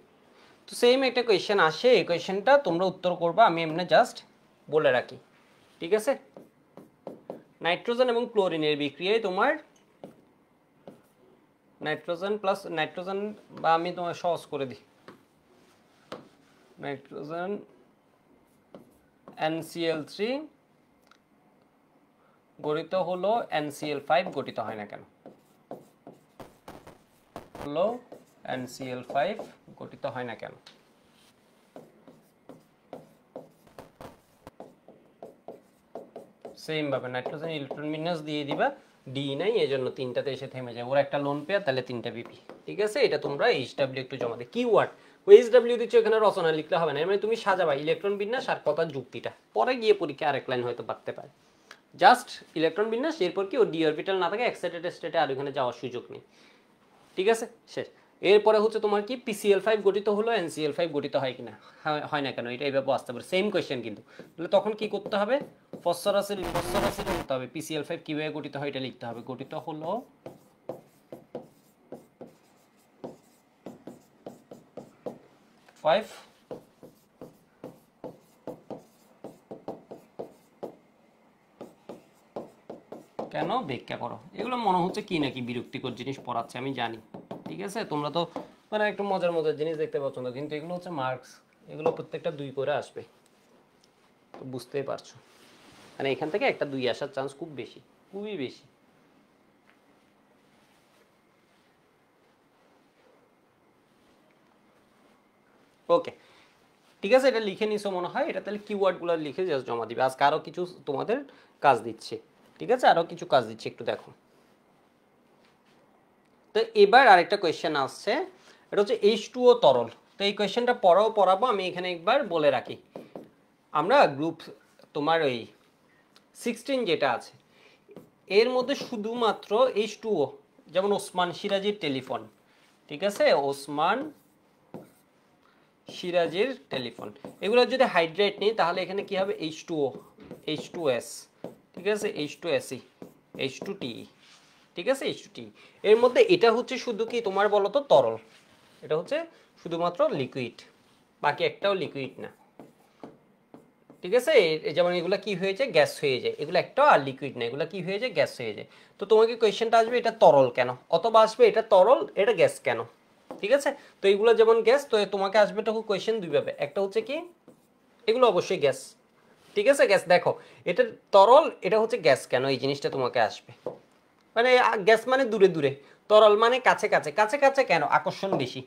তো সেম একটা কোয়েশ্চেন আসে, এই কোয়েশ্চেনটা তোমরা উত্তর করবা, আমি এমনি জাস্ট বলে রাখি। ঠিক আছে, নাইট্রোজেন এবং ক্লোরিনের বিক্রিয়ায় তোমার নাইট্রোজেন প্লাস নাইট্রোজেন, বা আমি তোমার সহজ করে দিই, নাইট্রোজেন NCl3 গঠিত হলো NCl5 গঠিত হয় না কেন, হলো NCl5 গঠিত হয় না কেন। সেম ভাবে নাইট্রোজেন ইলেকট্রন বিন্যাস দিয়ে দিবা, ডি নাই, এজন্য তিনটাতে এসে থেমে যায়, ওর একটা লোন পেয়ার, তাহলে 3টা বিপি। ঠিক আছে, এটা তোমরা এইচডব্লিউ একটু জমা দিই, কিওয়ার্ড ওই এইচডব্লিউ দিচ্ছ, এখানে রচনা লিখলে হবে না, মানে তুমি সাজাবা ইলেকট্রন বিন্যাস আর কথার যুক্তিটা, পরে গিয়ে পরীক্ষা আরেক লাইন হয়তো বাড়তে পারে, জাস্ট ইলেকট্রন বিন্যাস, এরপর কি ও ডি অরবিটাল না থাকে, এক্সাইটেড স্টেটে আর ওখানে যাওয়ার সুযোগ নেই। ঠিক আছে, শেষ। এরপরে হচ্ছে তোমার কি PCl5 গঠিত হলো, NCl5 গঠিত হয় কিনা, হয় না কেন, এটা এইভাবে আসতে পারে, সেম কোয়েশ্চেন কিন্তু। তাহলে তখন কি করতে হবে, ফসফরাসের করতে হবে, PCl5 কিভাবে গঠিত হয় এটা লিখতে হবে, গঠিত হলো ফাইভ, কেন ব্যাখ্যা করো। এগুলো মনে হচ্ছে কি নাকি বিরক্তিকর জিনিস পড়াচ্ছে, আমি জানি। ঠিক আছে, তোমরা তো মানে একটু মজার মজার জিনিস দেখতে পছন্দ, কিন্তু এগুলো হচ্ছে মার্কস, এগুলো প্রত্যেকটা 2 করে আসবে, তো বুঝতেই পারছো, মানে এখান থেকে একটা 2 আসার চান্স খুব বেশি, খুবই বেশি। ওকে, ঠিক আছে, এটা লিখে নিছো মনে হয়, এটা তাহলে কিওয়ার্ডগুলো লিখে জাস্ট জমা দিবে। আজকে আরও কিছু তোমাদের কাজ দিচ্ছে, ঠিক আছে, আরও কিছু কাজ দিচ্ছে, একটু দেখো। তো এবার আরেকটা কোয়েশ্চেন আসছে, এটা হচ্ছে H2O তরল। তো এই কোয়েশ্চেনটা পড়াবো, আমি এখানে একবার বলে রাখি, আমরা গ্রুপ তোমার ওই 16 যেটা আছে, এর মধ্যে শুধুমাত্র H2O, যেমন ওসমান সিরাজির টেলিফোন, ঠিক আছে, ওসমান সিরাজের টেলিফোন, এগুলো যদি হাইড্রেট নেই, তাহলে এখানে কি হবে, H2O, H2S, ঠিক আছে, H2SE, H2TE, ঠিক আছে, H2TE। এর মধ্যে এটা হচ্ছে শুধু কি তোমার বলো তো তরল, এটা হচ্ছে শুধুমাত্র লিকুইড, বাকি একটাও লিকুইড না, ঠিক আছে। যেমন এগুলা কি হয়ে যায়, গ্যাস হয়ে যায়, এগুলো একটাও আর লিকুইড না, এগুলো কি হয়ে যায়, গ্যাস হয়ে যায়। তো তোমাকে কোয়েশ্চেনটা আসবে এটা তরল কেন, অথবা আসবে এটা তরল এটা গ্যাস কেন, ঠিক আছে। তো এগুলো যেমন গ্যাস, তো তোমাকে আসবে এটা কোয়েশ্চেন দুইভাবে, একটা হচ্ছে কি এগুলো অবশ্যই গ্যাস, ঠিক আছে, গ্যাস। দেখো এটা তরল, এটা হচ্ছে গ্যাস কেন, এই জিনিসটা তোমাকে আসবে, মানে গ্যাস মানে দূরে দূরে, তরল মানে কাছে কাছে, কাছে কাছে কেন, আকর্ষণ বেশি,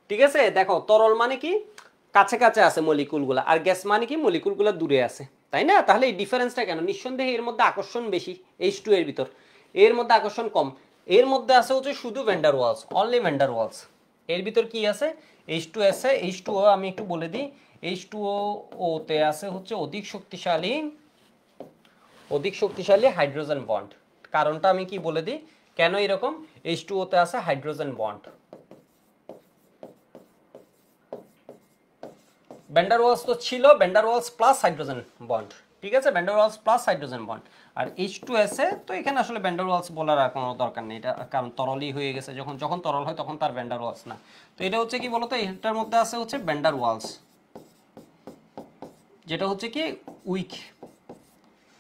ঠিক আছে। দেখো তরল মানে কি কাছে কাছে আছে মলিকুলগুলো, আর গ্যাস মানে কি মলিকুলগুলো দূরে আছে, তাই না। তাহলে এই ডিফারেন্সটা কেন, নিঃসন্দেহে এর মধ্যে আকর্ষণ বেশি H2 এর ভিতর, এর মধ্যে আকর্ষণ কম, এর মধ্যে আছে হচ্ছে শুধু van der Waals, only van der Waals. এর ভিতর কি আছে, H2 আছে, H2O আমি একটু বলে দিই, H2O তে আছে হচ্ছে অধিক শক্তিশালী হাইড্রোজেন বন্ড। কারণটা আমি কি বলে দিই, কেন এরকম, H2O তে আছে হাইড্রোজেন বন্ড, ভ্যান্ডার ওয়ালস তো ছিল van der Waals plus hydrogen bond, ঠিক আছে, van der Waals plus hydrogen bond. আর H2S এ তো এখানে আসলে ভ্যান্ডার ওয়ালস বলার আর কোনো দরকার নেই, এটা কারণ তরলই হয়ে গেছে, যখন যখন তরল হয় তখন তার ভ্যান্ডার ওয়ালস না। তো এটা হচ্ছে কি বলতো, এটার মধ্যে আছে হচ্ছে ভ্যান্ডার ওয়ালস, যেটা হচ্ছে কি উইক,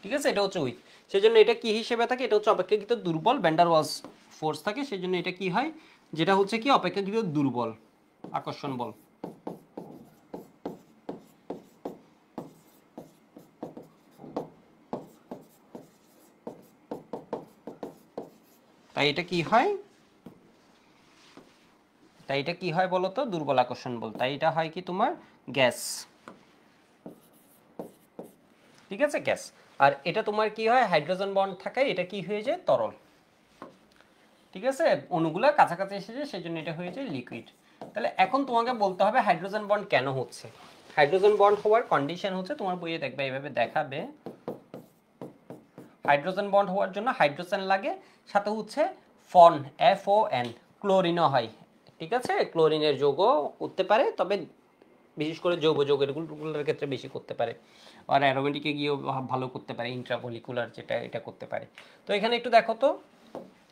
ঠিক আছে, এটা হচ্ছে উইক, সেজন্য এটা কি হিসেবে থাকে, এটা হচ্ছে অপেক্ষাকৃত দুর্বল, ভ্যান্ডার ওয়ালস ফোর্স থাকে, সেজন্য এটা কি হয়, যেটা হচ্ছে কি অপেক্ষাকৃত দুর্বল আকর্ষণ বল। তাই এটা কি হয়, তাই এটা কি হয় বলতো, দুর্বল আকর্ষণ বল, তাই এটা হয় কি তোমার গ্যাস, ঠিক আছে, গ্যাস। আর এটা তোমার কি হয়, হাইড্রোজেন বন্ড থাকায় এটা কি হয়ে যায়, তরল, ঠিক আছে, অণুগুলো কাছাকাছি এসে যায়, সেজন্য এটা হয়ে যায় লিকুইড। তাহলে এখন তোমাকে বলতে হবে হাইড্রোজেন বন্ড কেন হচ্ছে, হাইড্রোজেন বন্ড হওয়ার কন্ডিশন হচ্ছে, তোমার বইয়ে দেখবে এইভাবে দেখাবে, হাইড্রোজেন বন্ড হওয়ার জন্য হাইড্রোজেন লাগে, সাথে হচ্ছে ফন, FON, ক্লোরিনও হয়, ঠিক আছে, ক্লোরিনের যৌগ করতে পারে, তবে বিশেষ করে জৈব যৌগের গুলোর ক্ষেত্রে বেশি করতে পারে, আর অ্যারোমেটিকে গিয়েও ভালো করতে পারে, ইন্ট্রামলিকুলার যেটা এটা করতে পারে। তো এখানে একটু দেখো তো,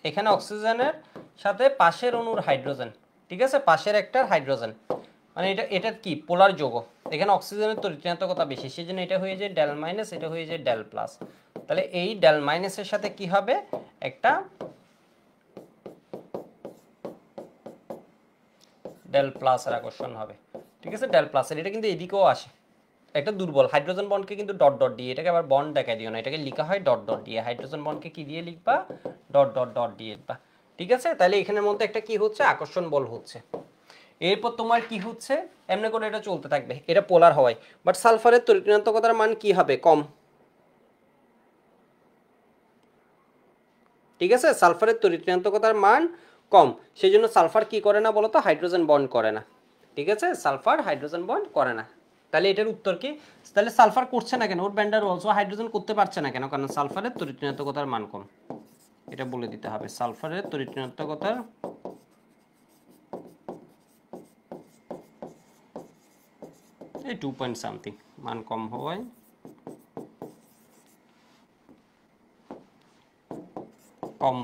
এখানে অক্সিজেনের সাথে পাশের অণুর হাইড্রোজেন, ঠিক আছে, পাশের একটা হাইড্রোজেন, মানে এটা কি পোলার যৌগ, এখানে অক্সিজেনের তরিণাত্মকতা বেশি, সেজন্য এটা হয়ে যায় ডেল মাইনাস, এটা হয়ে যায় ডেল প্লাস। তাহলে এই ডেল মাইনাসের সাথে কি হবে, একটা ডেল প্লাসের আকর্ষণ হবে, ঠিক আছে, ডেল প্লাসের, এটা কিন্তু এদিকেও আসে, একটা দুর্বল হাইড্রোজেন বন্ডকে কিন্তু ডট ডট দিয়ে, এটাকে আবার বন্ড দেখাই দিও না, এটাকে লেখা হয় ডট ডট দিয়ে, হাইড্রোজেন বন্ডকে কি দিয়ে লিখবা, ডট ডট ডট দিয়ে লিখবা, ঠিক আছে। তাহলে এখানের মধ্যে একটা কি হচ্ছে, আকর্ষণ বল হচ্ছে। এরপর তোমার কি হচ্ছে, এমনি করে এটা চলতে থাকবে, এটা পোলার হওয়ায়, বাট সালফারের তরিণাত্মকতার মান কি হবে, কম, ঠিক আছে, সালফারের তরিণাত্মকতার মান কম, সেই জন্য সালফার কি করে না বলতো, হাইড্রোজেন বন্ড করে না, ঠিক আছে, সালফার হাইড্রোজেন বন্ড করে না। তাহলে এটার উত্তর কি, তাহলে সালফার করছে না কেন, ওর ভ্যান্ডার ওয়ালস হাইড্রোজেন করতে পারছে না কেন, কারণ সালফারের তরিণাত্মকতার মান কম, এটা বলে দিতে হবে, সালফারের তরিণাত্মকতার এই 2 পয়েন্ট সামথিং মান কম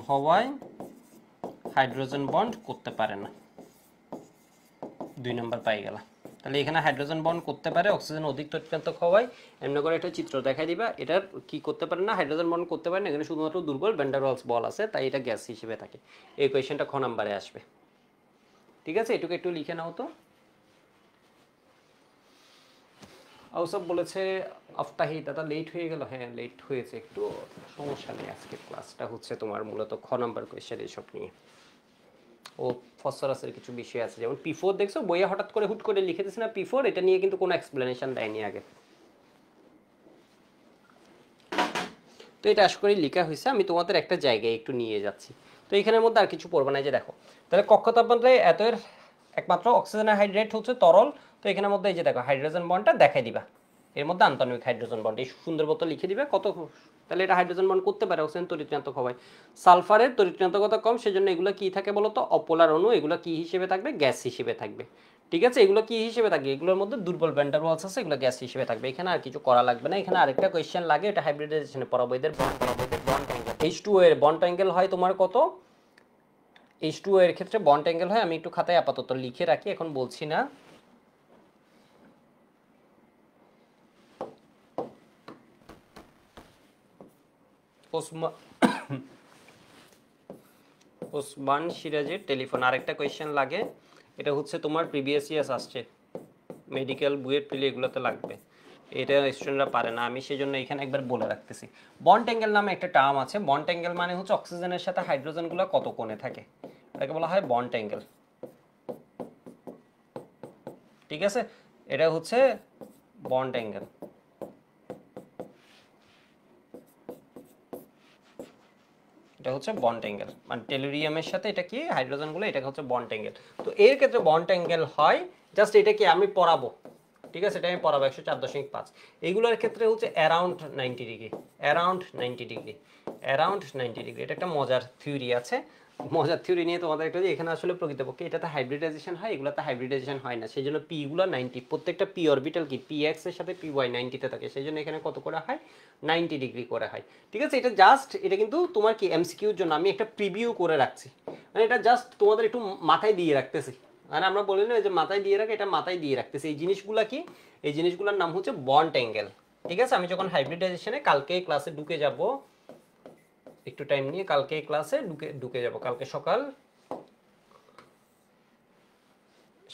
হওয়ায় হাইড্রোজেন বন্ড করতে পারে না, 2 নম্বর পাই গেল। তাহলে এখানে হাইড্রোজেন বন্ড করতে পারে, অক্সিজেন অধিক তরিণাত্মক হওয়ায়, এমনি করে একটা চিত্র দেখাই দিবা, এটার কি করতে পারে না, হাইড্রোজেন বন্ড করতে পারে না, এখানে শুধুমাত্র দুর্বল ভ্যান্ডার ওয়ালস বল আছে, তাই এটা গ্যাস হিসেবে থাকে। এই কোয়েশ্চেনটা খ নাম্বারে আসবে, ঠিক আছে, এটুকু একটু লিখে নাও তো। আউসব বলেছে আফতাহি দাদা লেট হয়ে গেল, হ্যাঁ লেট হয়েছে একটু, সমস্যা নেই, আজকের ক্লাসটা হচ্ছে তোমার মূলত খ নাম্বার কোয়েশ্চেন এইসব নিয়ে, ও ফসফরাসের কিছু বিষয় আছে, যেমন P4 দেখছো বইয়ে হঠাৎ করে হুট করে লিখে দিচ্ছে না P4, এটা নিয়ে কিন্তু কোনো এক্সপ্লেনেশন দেয়নি আগে, তো এটা আশা করি লেখা হয়েছে, আমি তোমাদের একটা জায়গায় একটু নিয়ে যাচ্ছি। তো এখানের মধ্যে আর কিছু পড়বে না, যে দেখো তাহলে কক্ষ তাপমাত্রায় এত এর একমাত্র অক্সিজেনের হাইড্রেট হচ্ছে তরল, তো এখানের মধ্যে এই যে দেখো হাইড্রোজেন বন্ডটা দেখাই দিবা, এর মধ্যে আন্তঃআণবিক হাইড্রোজেন বন্ড এই সুন্দর মতো লিখে দিবে কত, তাহলে এটা হাইড্রোজেন বন্ড করতে পারে, অক্সিজেন তরিণাত্মক হওয়ায়, সালফারের তরিণাত্মকতা কম, সেজন্য এগুলো কি থাকে বলতো, অপোলার অণু, এগুলো কি হিসেবে থাকবে, গ্যাস হিসেবে থাকবে, ঠিক আছে, এগুলো কি হিসেবে থাকবে, এগুলোর মধ্যে দুর্বল ভ্যান ডার ওয়ালস আছে, এগুলো গ্যাস হিসেবে থাকবে। এখানে আর কিছু করা লাগবে না। এখানে আরেকটা কোয়েশ্চেন লাগে, এটা হাইব্রিডাইজেশনে পড়াবো। এদের বন্ড অ্যাঙ্গেল H2O এর বন্ড অ্যাঙ্গেল হয় তোমার কত, H2O এর ক্ষেত্রে বন্ড অ্যাঙ্গেল হয়, আমি একটু খাতায় আপাতত লিখে রাখি, এখন বলছি না। ওসমান সিরাজের টেলিফোন, আরেকটা কোয়েশ্চেন লাগে, এটা হচ্ছে তোমার প্রিভিয়াস ইয়ার্স আসছে, মেডিকেল বুয়েট প্রিলি এগুলোতে লাগবে, এটা স্টুডেন্টরা পারে না, আমি সেই জন্য এখানে একবার বলে রাখতেছি। বন্ড অ্যাঙ্গেল নামে একটা টার্ম আছে। বন্ড অ্যাঙ্গেল মানে হচ্ছে অক্সিজেনের সাথে হাইড্রোজেনগুলো কত কোণে থাকে, এটাকে বলা হয় বন্ড অ্যাঙ্গেল। ঠিক আছে, এটা হচ্ছে বন্ড অ্যাঙ্গেল। এটা হচ্ছে বন্ড অ্যাঙ্গেল, মানে টেলুরিয়ামের সাথে এটা কি হাইড্রোজেনগুলো, এটা হচ্ছে বন্ড অ্যাঙ্গেল। তো এর ক্ষেত্রে বন্ড অ্যাঙ্গেল হয় জাস্ট এটা কি আমি পড়াবো, ঠিক আছে, এটা আমি পড়াবো 104.5। এইগুলোর ক্ষেত্রে হচ্ছে around 90 degree, around 90 degree, around 90 degree. এটা একটা মজার থিওরি আছে, মজার থিওরি নিয়ে তোমাদের একটা, যে এখানে আসলে প্রকৃতপক্ষে এটাতে হাইব্রিডাইজেশন হয়, এগুলোতে হাইব্রিডাইজেশন হয় না, সেই জন্য পি গুলো 90, প্রত্যেকটা পি অরবিটাল কি পি এক্স এর সাথে পি ওয়াই 90-তে থাকে, সেই জন্য এখানে কত করে হয় 90 ডিগ্রি করে হয়। ঠিক আছে, এটা জাস্ট এটা কিন্তু তোমার কি এমসিকিউর জন্য আমি একটা প্রিভিউ করে রাখছি, মানে এটা জাস্ট তোমাদের একটু মাথায় দিয়ে রাখতেছি, মানে আমরা বলি না যে মাথায় দিয়ে রাখে, এটা মাথায় দিয়ে রাখতেছি। এই জিনিসগুলা কি, এই জিনিসগুলোর নাম হচ্ছে বন্ড অ্যাঙ্গেল। ঠিক আছে, আমি যখন হাইব্রিডাইজেশনে কালকে ক্লাসে ঢুকে যাব, একটু টাইম নিয়ে কালকে ক্লাসে ঢুকে যাব, কালকে সকাল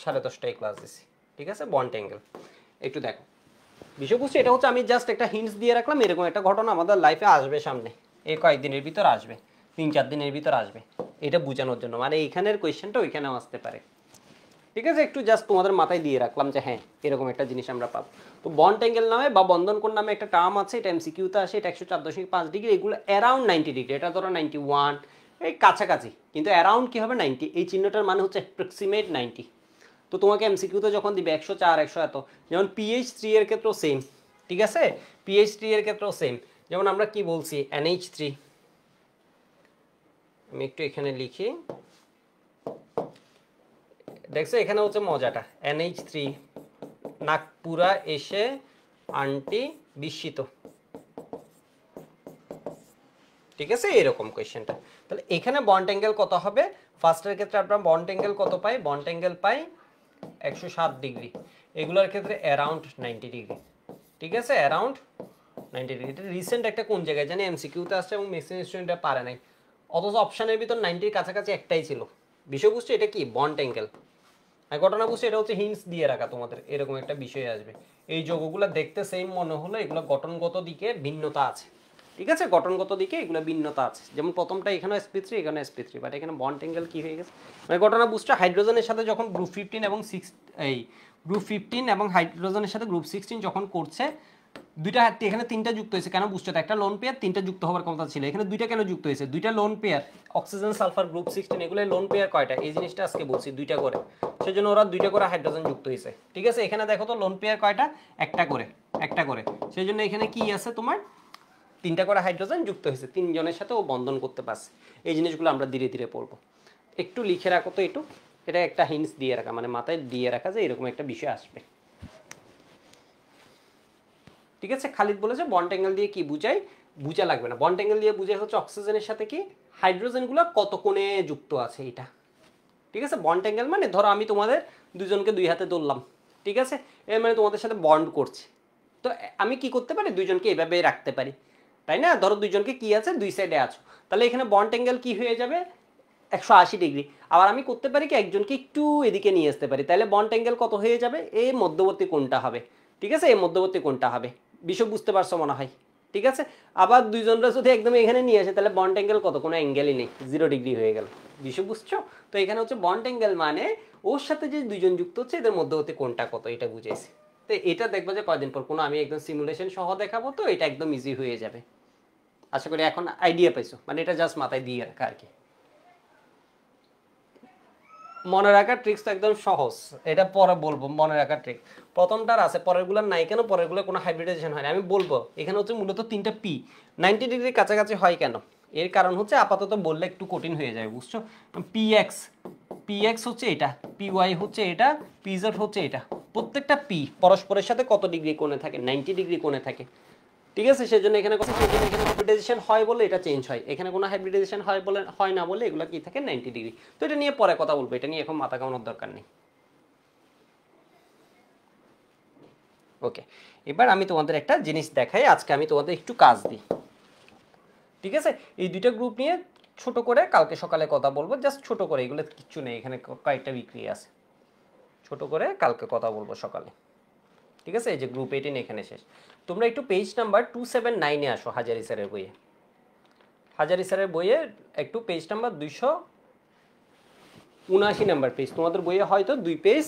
10:30টায় ক্লাস দিছি। ঠিক আছে, বন্ড অ্যাঙ্গেল একটু দেখো, বিষয়বস্তু এটা হচ্ছে আমি জাস্ট একটা হিন্টস দিয়ে রাখলাম, এরকম একটা ঘটনা আমাদের লাইফে আসবে সামনে, এই কয়েকদিনের ভিতর আসবে, 3-4 দিনের ভিতর আসবে, এটা বোঝানোর জন্য, মানে এইখানের কোয়েশ্চেনটা ওইখানেও আসতে পারে। ঠিক আছে, একটু জাস্ট তোমাদের মাথায় দিয়ে রাখলাম যে হ্যাঁ এরকম একটা জিনিস আমরা পাবো। তো বন্ড অ্যাঙ্গেল নামে বা বন্ধন কোণ নামে একটা টার্ম আছে, এটা এমসিকিউতে আসে, এটা 104.5 ডিগ্রি, এগুলো অ্যারাউন্ড 90 ডিগ্রি, এটা ধরো 91, এই কাছাকাছি, কিন্তু অ্যারাউন্ড কি হবে 90, এই চিহ্নটার মানে হচ্ছে অ্যাপ্রক্সিমেট 90। তো তোমাকে এমসিকিউতে যখন দিবে 104, 100 এত, যেমন পিএইচ3 এর ক্ষেত্রেও সেম। ঠিক আছে, পিএইচ3 এর ক্ষেত্রেও সেম, যেমন আমরা কি বলছি NH3, আমি একটু এখানে লিখি, দেখছো এখানে হচ্ছে মজাটা, NH3 নাগপুরা এসে আন্টি বিস্মিত। ঠিক আছে, এরকম কোয়েশ্চেনটা, তাহলে এখানে বন্ড অ্যাঙ্গেল কত হবে, ফার্স্টের ক্ষেত্রে আমরা বন্ড অ্যাঙ্গেল কত পাই, বন্ড অ্যাঙ্গেল পাই 107 ডিগ্রি, এগুলোর ক্ষেত্রে অ্যারাউন্ড 90 ডিগ্রি। ঠিক আছে, অ্যারাউন্ড 90 ডিগ্রি। এটা রিসেন্ট একটা কোন জায়গায় জানি এমসিকিউতে আসছে এবং ম্যাক্সিমাম স্টুডেন্টরা পারে নাই, অথচ অপশনের ভিতর 90-র কাছাকাছি একটাই ছিল। বিষয়বস্তু এটা কি বন্ড অ্যাঙ্গেল, ঘটনা বুঝছে, এটা হচ্ছে হিন্টস দিয়ে রাখা তোমাদের, এরকম একটা বিষয় আসবে। এই যৌগগুলো দেখতে সেম মনে হলো, এগুলো গঠনগত দিকে ভিন্নতা আছে। ঠিক আছে, গঠনগত দিকে এগুলো ভিন্নতা আছে, যেমন প্রথমটা এখানে sp3, এখানে sp3, বাট এখানে বন্ড অ্যাঙ্গেল কি হয়ে গেছে, মানে ঘটনা বুঝটা হাইড্রোজেনের সাথে যখন গ্রুপ 15 এবং 6, এই গ্রুপ 15 এবং হাইড্রোজেনের সাথে গ্রুপ 16 যখন করছে, দুইটা এখানে তিনটা যুক্ত হয়েছে, কেন বুঝছো, একটা লোন পেয়ার, তিনটা যুক্ত হওয়ার কথা ছিল, এখানে দুইটা কেন যুক্ত হয়েছে, দুইটা lone pair, oxygen sulphur group 16, এগুলো লোন পেয়ার কয়টা, এই জিনিসটা আজকে বলছি, দুইটা করে, সেজন্য ওরা দুইটা করে হাইড্রোজেন যুক্ত হয়েছে। ঠিক আছে, এখানে দেখো তো লোন পেয়ার কয়টা, একটা করে, একটা করে, সেই জন্য এখানে কি আছে তোমার তিনটা করে হাইড্রোজেন যুক্ত হয়েছে, তিনজনের সাথে ও বন্ধন করতে পারছে। এই জিনিসগুলো আমরা ধীরে ধীরে পড়বো, একটু লিখে রাখো তো একটু, এটা একটা হিন্টস দিয়ে রাখা, মানে মাথায় দিয়ে রাখা যে এরকম একটা বিষয় আসবে। ঠিক আছে, খালিদ বলেছে বন্ড অ্যাঙ্গেল দিয়ে কি বুঝাই, বুঝা লাগবে না, বন্ড অ্যাঙ্গেল দিয়ে বুঝাই হচ্ছে অক্সিজেনের সাথে কি হাইড্রোজেনগুলো কত কোণে যুক্ত আছে এটা। ঠিক আছে, বন্ড অ্যাঙ্গেল মানে ধরো আমি তোমাদের দুজনকে দুই হাতে ধরলাম, ঠিক আছে, এর মানে তোমাদের সাথে বন্ড করছি, তো আমি কি করতে পারি, দুইজনকে এইভাবে রাখতে পারি, তাই না, ধরো দুইজনকে কি আছে, দুই সাইডে আছো, তাহলে এখানে বন্ড অ্যাঙ্গেল কি হয়ে যাবে 180 ডিগ্রি। আবার আমি করতে পারি কি একজনকে একটু এদিকে নিয়ে আসতে পারি, তাহলে বন্ড অ্যাঙ্গেল কত হয়ে যাবে, এই মধ্যবর্তী কোণটা হবে। ঠিক আছে, এই মধ্যবর্তী কোণটা হবে, বিষয় বুঝতে পারছো মনে হয়। ঠিক আছে, আবার দুইজনরা যদি একদম এখানে নিয়ে আসে, তাহলে বন্ড অ্যাঙ্গেল কত, কোনো অ্যাঙ্গেলই নেই, 0 ডিগ্রি হয়ে গেল, বিষয় বুঝছো। তো এখানে হচ্ছে বন্ড অ্যাঙ্গেল মানে ওর সাথে যে দুইজন যুক্ত হচ্ছে এদের মধ্যবর্তী কোণটা কত, এটা বুঝেছি। তো এটা দেখবো যে কয়দিন পর কোনো আমি একদম সিমুলেশন সহ দেখাবো, তো এটা একদম ইজি হয়ে যাবে। আশা করি এখন আইডিয়া পাইছো, মানে এটা জাস্ট মাথায় দিয়ে রাখা আর কি। মনে রাখার ট্রিক্স তো একদম সহজ, এটা পরে বলবো মনে রাখার ট্রিক, প্রথমটার আছে পরেরগুলোর নাই কেন, পরেরগুলো কোনো হাইব্রিডাইজেশন হয় না, আমি বলবো। এখানে হচ্ছে মূলত তিনটা পি 90 ডিগ্রির কাছাকাছি হয় কেন, এর কারণ হচ্ছে আপাতত বললে একটু কঠিন হয়ে যায়, বুঝছো, পি এক্স px হচ্ছে এটা, py হচ্ছে এটা, pz হচ্ছে এটা। প্রত্যেকটা p পরস্পরের সাথে কত ডিগ্রি কোণে থাকে? 90 ডিগ্রি কোণে থাকে। ঠিক আছে, সেজন্য এখানে হাইব্রিডাইজেশন হয় বলে এটা চেঞ্জ হয়, এখানে কোনো হাইব্রিডাইজেশন হয় না বলে এগুলো কি থাকে 90 ডিগ্রি। তো এটা নিয়ে পরে কথা বলবো, এটা নিয়ে এখন মাথা ঘামানোর দরকার নেই। ওকে, এবার আমি তোমাদের একটা জিনিস দেখাই, আজকে আমি তোমাদের একটু কাজ দিই। ঠিক আছে, এই দুইটা গ্রুপ নিয়ে ছোট করে কালকে সকালে কথা বলবো, জাস্ট ছোট করে, এগুলো কিচ্ছু নেই, এখানে কয়েকটা বিক্রিয়া আছে, ছোট করে কালকে কথা বলবো সকালে। ঠিক আছে, এই যে গ্রুপ 18 এখানে শেষ। তোমরা একটু পেজ নাম্বার 279-এ আসো, হাজারি স্যারের বইয়ে। হাজারি স্যারের বইয়ে একটু পেজ নাম্বার 279 নাম্বার পেজ। তোমাদের বইয়ে হয়তো 2 পেজ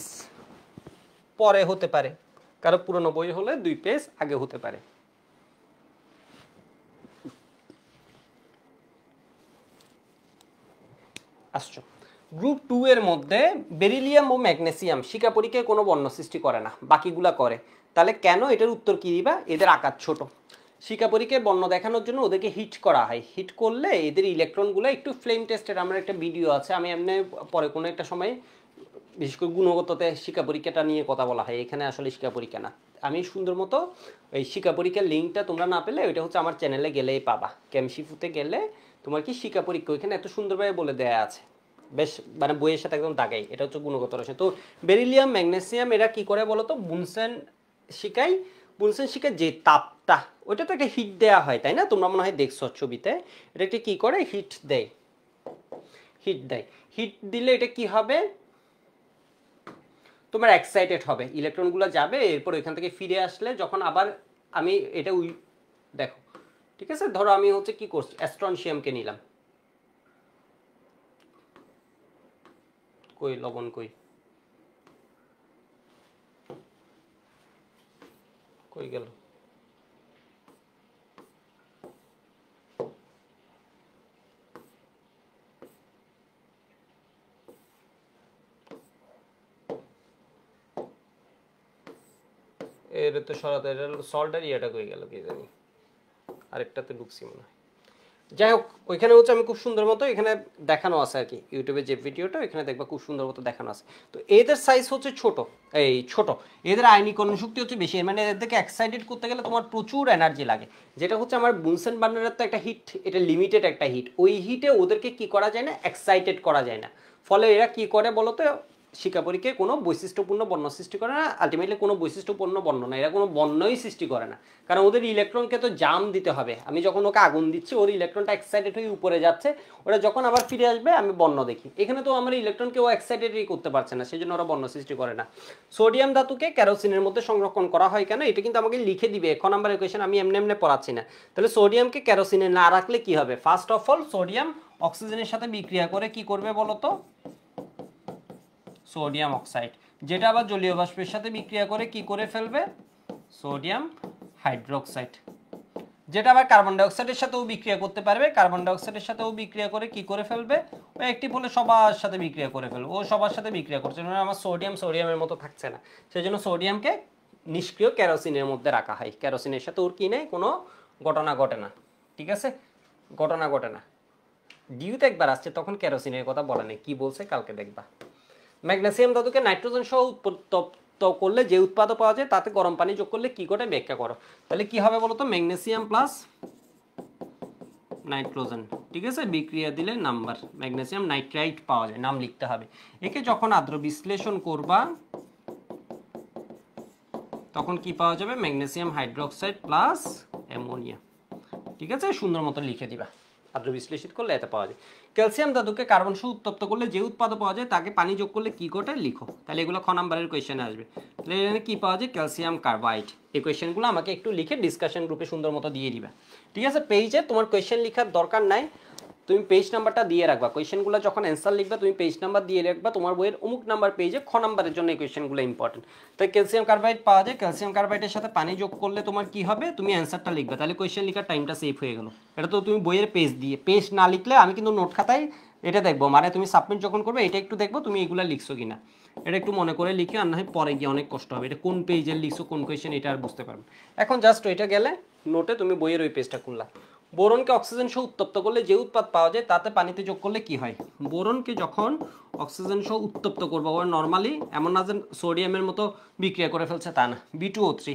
পরে হতে পারে, কারো পুরনো বই হলে 2 পেজ আগে হতে পারে। আসছো, গ্রুপ 2 এর মধ্যে বেরিলিয়াম ও ম্যাগনেসিয়াম শিকাপরিকে কোনো বর্ণ সৃষ্টি করে না, বাকিগুলা করে। তাহলে কেন? এটার উত্তর কি দিবা? এদের আকার ছোট। শিকাপরিকে বর্ণ দেখানোর জন্য ওদেরকে হিট করা হয়, হিট করলে এদের ইলেকট্রনগুলো একটু ফ্লেম টেস্টের, আমার একটা ভিডিও আছে, আমি এমনি পরে কোনো একটা সময় বিশেষ করে গুণগততে শিক্ষা পরীক্ষাটা নিয়ে কথা বলা হয়, এখানে আসলে শিক্ষা পরীক্ষা না। আমি সুন্দর মতো এই শিক্ষা পরীক্ষার লিঙ্কটা তোমরা না পেলে ওইটা হচ্ছে আমার চ্যানেলে গেলেই পাবা, কেমশিফুতে গেলে তোমার কি শিক্ষা পরীক্ষা ওইখানে এত সুন্দরভাবে বলে দেয়া আছে, বেশ মানে বইয়ের সাথে একদম দাগাই। এটা হচ্ছে গুণগত রসায়ন। তো বেরিলিয়াম ম্যাগনেসিয়াম এরা কি করে বলো তো? বুনসেন শিকায় যে তাপটা, ওইটা তো একটা হিট দেওয়া হয়, তাই না? তোমরা মনে হয় দেখছো ছবিতে, এটা একটা কি করে হিট দেয়, হিট দিলে এটা কি হবে? তোমার এক্সাইটেড হবে, ইলেকট্রনগুলো যাবে, এরপর ওইখান থেকে ফিরে আসলে যখন আবার আমি এটা দেখো, ঠিক আছে, ধরো আমি হচ্ছে কি করছি, অ্যাস্ট্রনশিয়ামকে নিলাম, কই লবণ কই কই গেল? এর তো সরাতে সল্টার ইয়েটা কই গেল কি জানি, আরেকটাতে ঢুকছি মনে হয়। যাই হোক, ওইখানে হচ্ছে আমি খুব সুন্দর মতো এখানে দেখানো আছে আর কি, ইউটিউবে যে ভিডিওটা এখানে দেখবা খুব সুন্দর মতো দেখানো আছে। তো এদের সাইজ হচ্ছে ছোট, ছোট, এদের আয়নীকরণ শক্তি হচ্ছে বেশি, মানে এদেরকে এক্সাইটেড করতে গেলে তোমার প্রচুর এনার্জি লাগে, যেটা হচ্ছে আমার বুনসেন বার্নারের তো একটা হিট, এটা লিমিটেড একটা হিট, ওই হিটে ওদেরকে কি করা যায় না, এক্সাইটেড করা যায় না। ফলে এরা কি করে বলতো, শিকাপরীকে কোনো বৈশিষ্ট্যপূর্ণ বর্ণ সৃষ্টি করে না, আলটিমেটলি কোনো বৈশিষ্ট্যপূর্ণ বর্ণ না, এরা কোনো বর্ণই সৃষ্টি করে না, কারণ ওদের ইলেকট্রনকে তো জাম দিতে হবে। আমি যখন ওকে আগুন দিচ্ছি, ওর ইলেকট্রনটা এক্সাইটেড হয়ে উপরে যাচ্ছে, ওরা যখন আবার ফিরে আসবে আমি বর্ণ দেখি। এখানে তো আমার ইলেকট্রনকে ও এক্সাইটেডই করতে পারছে না, সেই জন্য ওরা বর্ণ সৃষ্টি করে না। সোডিয়াম ধাতুকে কেরোসিনের মধ্যে সংরক্ষণ করা হয় কেন, এটা কিন্তু আমাকে লিখে দিবে, ক নাম্বারের কোয়েশ্চেন, আমি এমনি এমনি পড়াচ্ছি না। তাহলে সোডিয়ামকে কেরোসিনে না রাখলে কি হবে? ফার্স্ট অফ অল সোডিয়াম অক্সিজেনের সাথে বিক্রিয়া করে কি করবে বলতো? সোডিয়াম অক্সাইড, যেটা আবার জলীয় বাষ্পের সাথে বিক্রিয়া করে কি করে ফেলবে? সোডিয়াম হাইড্রোক্সাইড, যেটা আবার কার্বন ডাইঅক্সাইডের সাথেও বিক্রিয়া করতে পারবে, কার্বন ডাইঅক্সাইডের সাথেও বিক্রিয়া করে কি করে ফেলবে? ও একটি বলে সবার সাথে বিক্রিয়া করে ফেলবে, ও সবার সাথে বিক্রিয়া করছে, মানে আমার সোডিয়ামের মতো থাকছে না, সেই জন্য সোডিয়ামকে নিষ্ক্রিয় কেরোসিনের মধ্যে রাখা হয়, কেরোসিনের সাথে ওর কি নেই, কোনো ঘটনা ঘটে না। ঠিক আছে, ঘটনা ঘটে না। ডিউতে একবার আসছে তখন কেরোসিনের কথা বলা নেই, কি বলছে কালকে দেখবা। ম্যাগনেসিয়াম ধাতুকে নাইট্রোজেন সহ উৎপত্ত করলে যে উৎপাদ পাওয়া যায় তাতে গরম পানি যোগ করলে কি করে ব্যাখ্যা করো? তাহলে কি হবে বলো তো? ম্যাগনেসিয়াম প্লাস নাইট্রোজেন, ঠিক আছে, বিক্রিয়া দিলে নাম্বার ম্যাগনেসিয়াম নাইট্রাইট পাওয়া যায়, নাম লিখতে হবে। একে যখন আদ্র বিশ্লেষণ করবা তখন কি পাওয়া যাবে? Magnesium hydroxide plus ammonia. ঠিক আছে, সুন্দর মতো লিখে দিবা, আদ্র বিশ্লেষিত করলে এত পাওয়া যায়। ক্যালসিয়াম ধাতুকে কার্বন সহ উত্তপ্ত করলে যে উৎপাদ পাওয়া যায় তাকে পানি যোগ করলে কি ঘটে লিখো। তাহলে এগুলো খ নাম্বারের কোয়েশ্চেনে আসবে। তাহলে এখানে কি পাওয়া যায়? Calcium carbide. এই কোয়েশ্চেনগুলো আমাকে একটু লিখে ডিসকাশন গ্রুপে সুন্দর মতো দিয়ে দিবা। ঠিক আছে, পেজে তোমার কোয়েশ্চেন লেখার দরকার নাই, তুমি পেজ নাম্বারটা দিয়ে রাখবা, কোয়েশ্চেনগুলো যখন অ্যান্সার লিখবা তুমি পেজ নাম্বার দিয়ে রাখবা, তোমার বইয়ের অমুক নাম্বার পেজে খ নাম্বারের জন্য এই কোয়েশ্চেনগুলো ইম্পর্টেন্ট। তাই ক্যালসিয়াম কার্বাইড পাওয়া যায়, ক্যালসিয়াম কার্বাইডের সাথে পানি যোগ করলে তোমার কি হবে? তুমি অ্যান্সারটা লিখবে, তাহলে কোয়েশ্চেন লেখার টাইমটা সেভ হয়ে গেল। এটা তো তুমি বইয়ের পেজ দিয়ে, পেজ না লিখলে আমি কিন্তু নোট খাতায় এটা দেখবো, মানে তুমি সাবমিট যখন করবে এটা একটু দেখবো তুমি এগুলো লিখছো কিনা, এটা একটু মনে করে লিখে, আর না হয় পরে গিয়ে অনেক কষ্ট হবে, এটা কোন পেজে লিখছো কোন কোয়েশ্চেন এটা আর বুঝতে পারবে। এখন জাস্ট ওইটা গেলে নোটে তুমি বইয়ের ওই পেজটা খুললা, বোরনকে অক্সিজেন সহ উত্তপ্ত করলে যে উৎপাদ পাওয়া যায় তাতে পানিতে যোগ করলে কি হয়? বোরনকে যখন অক্সিজেন সহ উত্তপ্ত করবো, ওর নর্মালি এমন না যে সোডিয়ামের মতো বিক্রিয়া করে ফেলছে তা না, B2O3,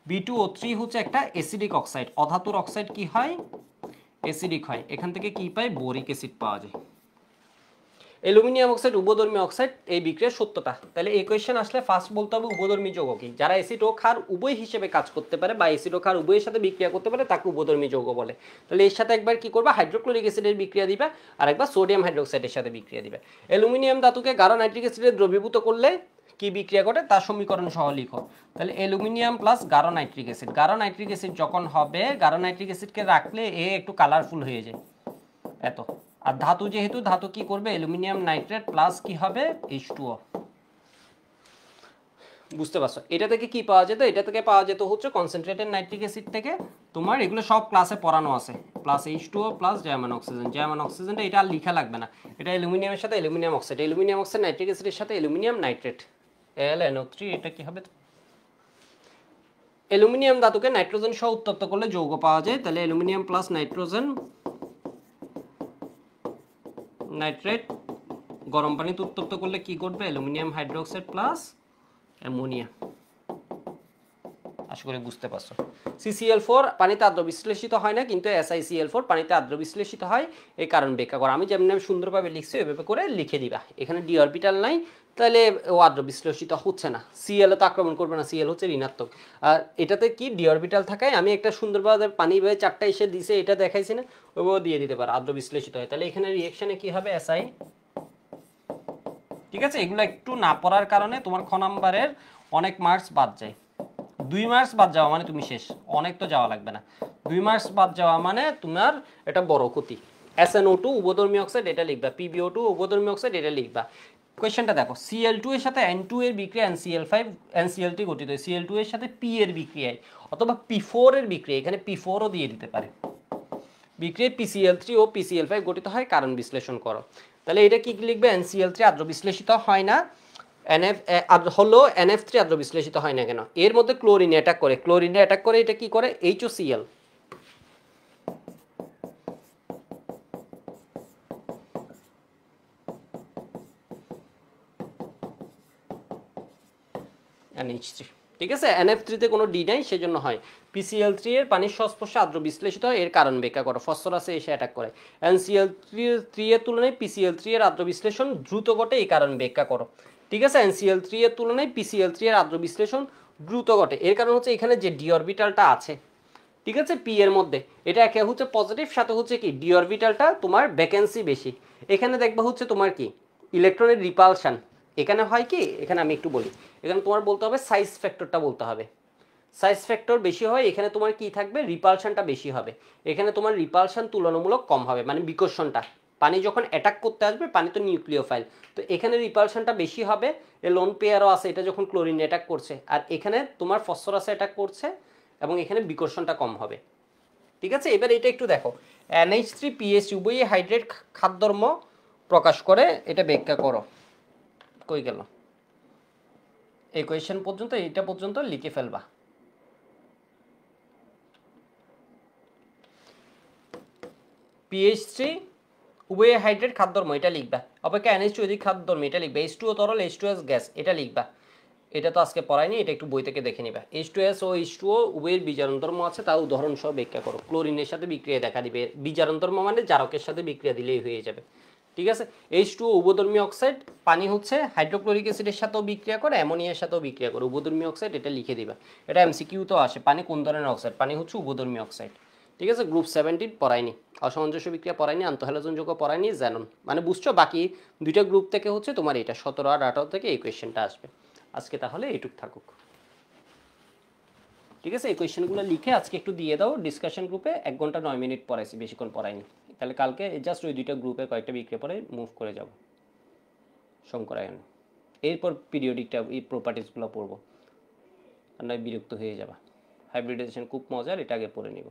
B2O3 হচ্ছে একটা অ্যাসিডিক অক্সাইড, অধাতুর অক্সাইড কি হয়? অ্যাসিডিক হয়। এখান থেকে কি পাই? বোরিক অ্যাসিড পাওয়া যায়। অ্যালুমিনিয়াম অক্সাইড উভধর্মী অক্সাইড, এই বিক্রিয়ার সত্যতা। তাহলে এই কোয়েশ্চেন আসলে ফার্স্ট বলতে হবে উভধর্মী যৌগ কি, যারা অ্যাসিড ও ক্ষার উভয় হিসেবে কাজ করতে পারে বা অ্যাসিড ও ক্ষার উভয়ের সাথে বিক্রিয়া করতে পারে তাকে উভধর্মী যৌগ বলে। তাহলে এর সাথে একবার কি করবে? হাইড্রোক্লোরিক অ্যাসিডের বিক্রিয়া দিবে আর একবার সোডিয়াম হাইড্রোক্সাইডের সাথে বিক্রিয়া দিবে। অ্যালুমিনিয়াম ধাতুকে গাঢ় নাইট্রিক অ্যাসিডে দ্রবীভূত করলে কি বিক্রিয়া ঘটে তার সমীকরণ সহ লিখো। তাহলে অ্যালুমিনিয়াম প্লাস গাঢ় নাইট্রিক অ্যাসিড, গাঢ় নাইট্রিক অ্যাসিড যখন হবে, গাঢ় নাইট্রিক অ্যাসিডকে রাখলে এ একটু কালারফুল হয়ে যায় এত। আর ধাতু যেহেতু, ধাতু কি করবে? অ্যালুমিনিয়াম নাইট্রেট প্লাস কি হবে? H2O। বুঝতে পারছো? এটা থেকে কি পাওয়া যেত? এটা থেকে পাওয়া যেত হচ্ছে কনসেন্ট্রেটেড নাইট্রিক অ্যাসিড থেকে তোমার, এগুলো সব ক্লাসে পড়ানো আছে, plus H2O plus German oxygen. German অক্সিজেনটা এটা আর লেখা লাগবে না, এটা অ্যালুমিনিয়ামের সাথে aluminium oxide, aluminium oxide nitric অ্যাসিডের সাথে অ্যালুমিনিয়াম নাইট্রেট LNO3। এটা কি হবে? অ্যালুমিনিয়াম ধাতুকে নাইট্রোজেন সহ উত্তপ্ত করলে যৌগ পাওয়া যায়। তাহলে অ্যালুমিনিয়াম প্লাস নাইট্রোজেন নাইট্রেট গরম পানিতে উত্তপ্ত করলে কি ঘটবে? Aluminium hydroxide plus ammonia. আশা করি বুঝতে পারছো। CCl4 পানিতে আর্দ্র বিশ্লেষিত হয় না, কিন্তু SiCl4 পানিতে আর্দ্র বিশ্লেষিত হয়। এই কারণ ব্যাখ্যা করো। আমি যেমন সুন্দরভাবে লিখছি ওইভাবে করে লিখে দিবা। এখানে ডি অরবিটাল নাই, তাহলে ও আর্দ্র বিশ্লেষিত হচ্ছে না। Cl তো আক্রমণ করবে না, Cl হচ্ছে ঋণাত্মক। আর এটাতে কি ডি অরবিটাল থাকায় আমি একটা সুন্দরভাবে পানি ভাবে চারটা এসে দিছে, এটা দেখাইছি না, ওইভাবে দিয়ে দিতে পারো, আর্দ্র বিশ্লেষিত হয়। তাহলে এখানে রিঅ্যাকশনে কি হবে? Si। ঠিক আছে, এগুলো একটু না পড়ার কারণে তোমার খ নাম্বারের অনেক মার্কস বাদ যায়। 2 মার্কস বাদ যাওয়া মানে তুমি শেষ, অনেক তো যাওয়া লাগবে না। 2 মার্কস বাদ যাওয়া মানে তোমার এটা বড় ক্ষতি। SnO2 উভধর্মী অক্সাইড এটা লিখবা, PbO2 উভধর্মী অক্সাইড এটা লিখবা। কোয়েশ্চেনটা দেখো, Cl2 এর সাথে N2 এর বিক্রিয়া NCl5 NCl3 গঠিত হয়, Cl2 এর সাথে P এর বিক্রিয়ায় অথবা P4 এর বিক্রিয়া, এখানে P4 ও দিয়ে দিতে পারে, বিক্রিয়ায় PCl3 ও PCl5 গঠিত হয়, কারণ বিশ্লেষণ করো। তাহলে এটা কি লিখবে? NCl3 আর্দ্র বিশ্লেষিত হয় না, হলো NF3 আর্দ্র বিশ্লেষিত হয় না কেন? এর মধ্যে ক্লোরিনে অ্যাটাক করে, ক্লোরিনে অ্যাটাক করে এটা কি করে? HOCl। NH3, ঠিক আছে, NF3 তে কোনো ডি নাই সেজন্য হয়। PCl3 এর পানির সংস্পর্শে আর্দ্র বিশ্লেষিত হয়, এর কারণ ব্যাখ্যা করো। ফসফরাসে এসে অ্যাটাক করে। NCl3 এর তুলনায় PCl3 এর আর্দ্র বিশ্লেষণ দ্রুত ঘটে, এই কারণ ব্যাখ্যা করো। ঠিক আছে, NCl3 এর তুলনায় PCl3 এর আর্দ্র বিশ্লেষণ দ্রুত ঘটে, এর কারণ হচ্ছে এখানে যে ডি অরবিটালটা আছে, ঠিক আছে, পি এর মধ্যে, এটা একে হচ্ছে পজিটিভ, সাথে হচ্ছে কি ডি অরবিটালটা তোমার ভ্যাকেন্সি বেশি। এখানে দেখবা হচ্ছে তোমার কি ইলেকট্রনের রিপালশন, এখানে হয় কি, এখানে আমি একটু বলি, এখানে তোমার বলতে হবে সাইজ ফ্যাক্টরটা বলতে হবে। সাইজ ফ্যাক্টর বেশি হয়, এখানে তোমার কি থাকবে? রিপালশনটা বেশি হবে। এখানে তোমার রিপালশন তুলনামূলক কম হবে, মানে বিকর্ষণটা, পানি যখন অ্যাটাক করতে আসবে, পানি তো নিউক্লিওফাইল, তো এখানে রিপালশনটা বেশি হবে। এ লোন পেয়ারও আছে, এটা যখন ক্লোরিন অ্যাটাক করছে, আর এখানে তোমার ফসফরাসে অ্যাটাক করছে, এবং এখানে বিকর্ষণটা কম হবে। ঠিক আছে, এবার এটা একটু দেখো, NH3PH উভয়ই হাইড্রেট খাদ্যধর্ম প্রকাশ করে, এটা ব্যাখ্যা করো। কই গেল? এই কোয়েশ্চেন পর্যন্ত, এইটা পর্যন্ত লিখে ফেলবা। PH3 উভয় হাইড্রেট খাদ্যধর্ম, এটা লিখবা। অপেক্ষা NH2 অধিক খাদ্যধর্ম, এটা লিখবা। H2O তরল, H2S গ্যাস, এটা লিখবা। এটা তো আজকে পড়াইনি, এটা একটু বই থেকে দেখে নিবা। H2S ও H2O উভয়ের বিজারণ ধর্ম আছে, তা উদাহরণ সহ ব্যাখ্যা করো। ক্লোরিনের সাথে বিক্রিয়া দেখা দিবে, বিজারণ ধর্ম মানে জারকের সাথে বিক্রিয়া দিলেই হয়ে যাবে। ঠিক আছে, H2O উভধর্মী অক্সাইড, পানি হচ্ছে হাইড্রোক্লোরিক অ্যাসিডের সাথেও বিক্রিয়া করে, অ্যামোনিয়ার সাথেও বিক্রিয়া করে, উভধর্মী অক্সাইড, এটা লিখে দিবা। এটা MCQ তো আসে, পানি কোন ধরনের অক্সাইড? পানি হচ্ছে উভধর্মী অক্সাইড। ঠিক আছে, গ্রুপ 17 পড়াইনি, অসামঞ্জস্য বিক্রিয়া পড়াইনি, আন্তঃহ্যালোজেন যৌগ পড়াইনি, জ্যানন, মানে বুঝছো। বাকি দুইটা গ্রুপ থেকে হচ্ছে তোমার এটা 17 আর 18 থেকে এই কোয়েশ্চেনটা আসবে। আজকে তাহলে এইটুক থাকুক। ঠিক আছে, এই কোয়েশ্চেনগুলো লিখে আজকে একটু দিয়ে দাও ডিসকাশন গ্রুপে। 1 ঘন্টা 9 মিনিট পড়াইছি, বেশিক্ষণ পড়াইনি। তাহলে কালকে জাস্ট ওই দুইটা গ্রুপে কয়েকটা বিক্রিয়া পরে মুভ করে যাব শঙ্করায়ন। এরপর পিরিয়ডিকটা এই প্রপার্টিসগুলো পড়বো, আর নয় বিরক্ত হয়ে যাবা। হাইব্রিডাইজেশন খুব মজার, এটা আগে পড়ে নিব।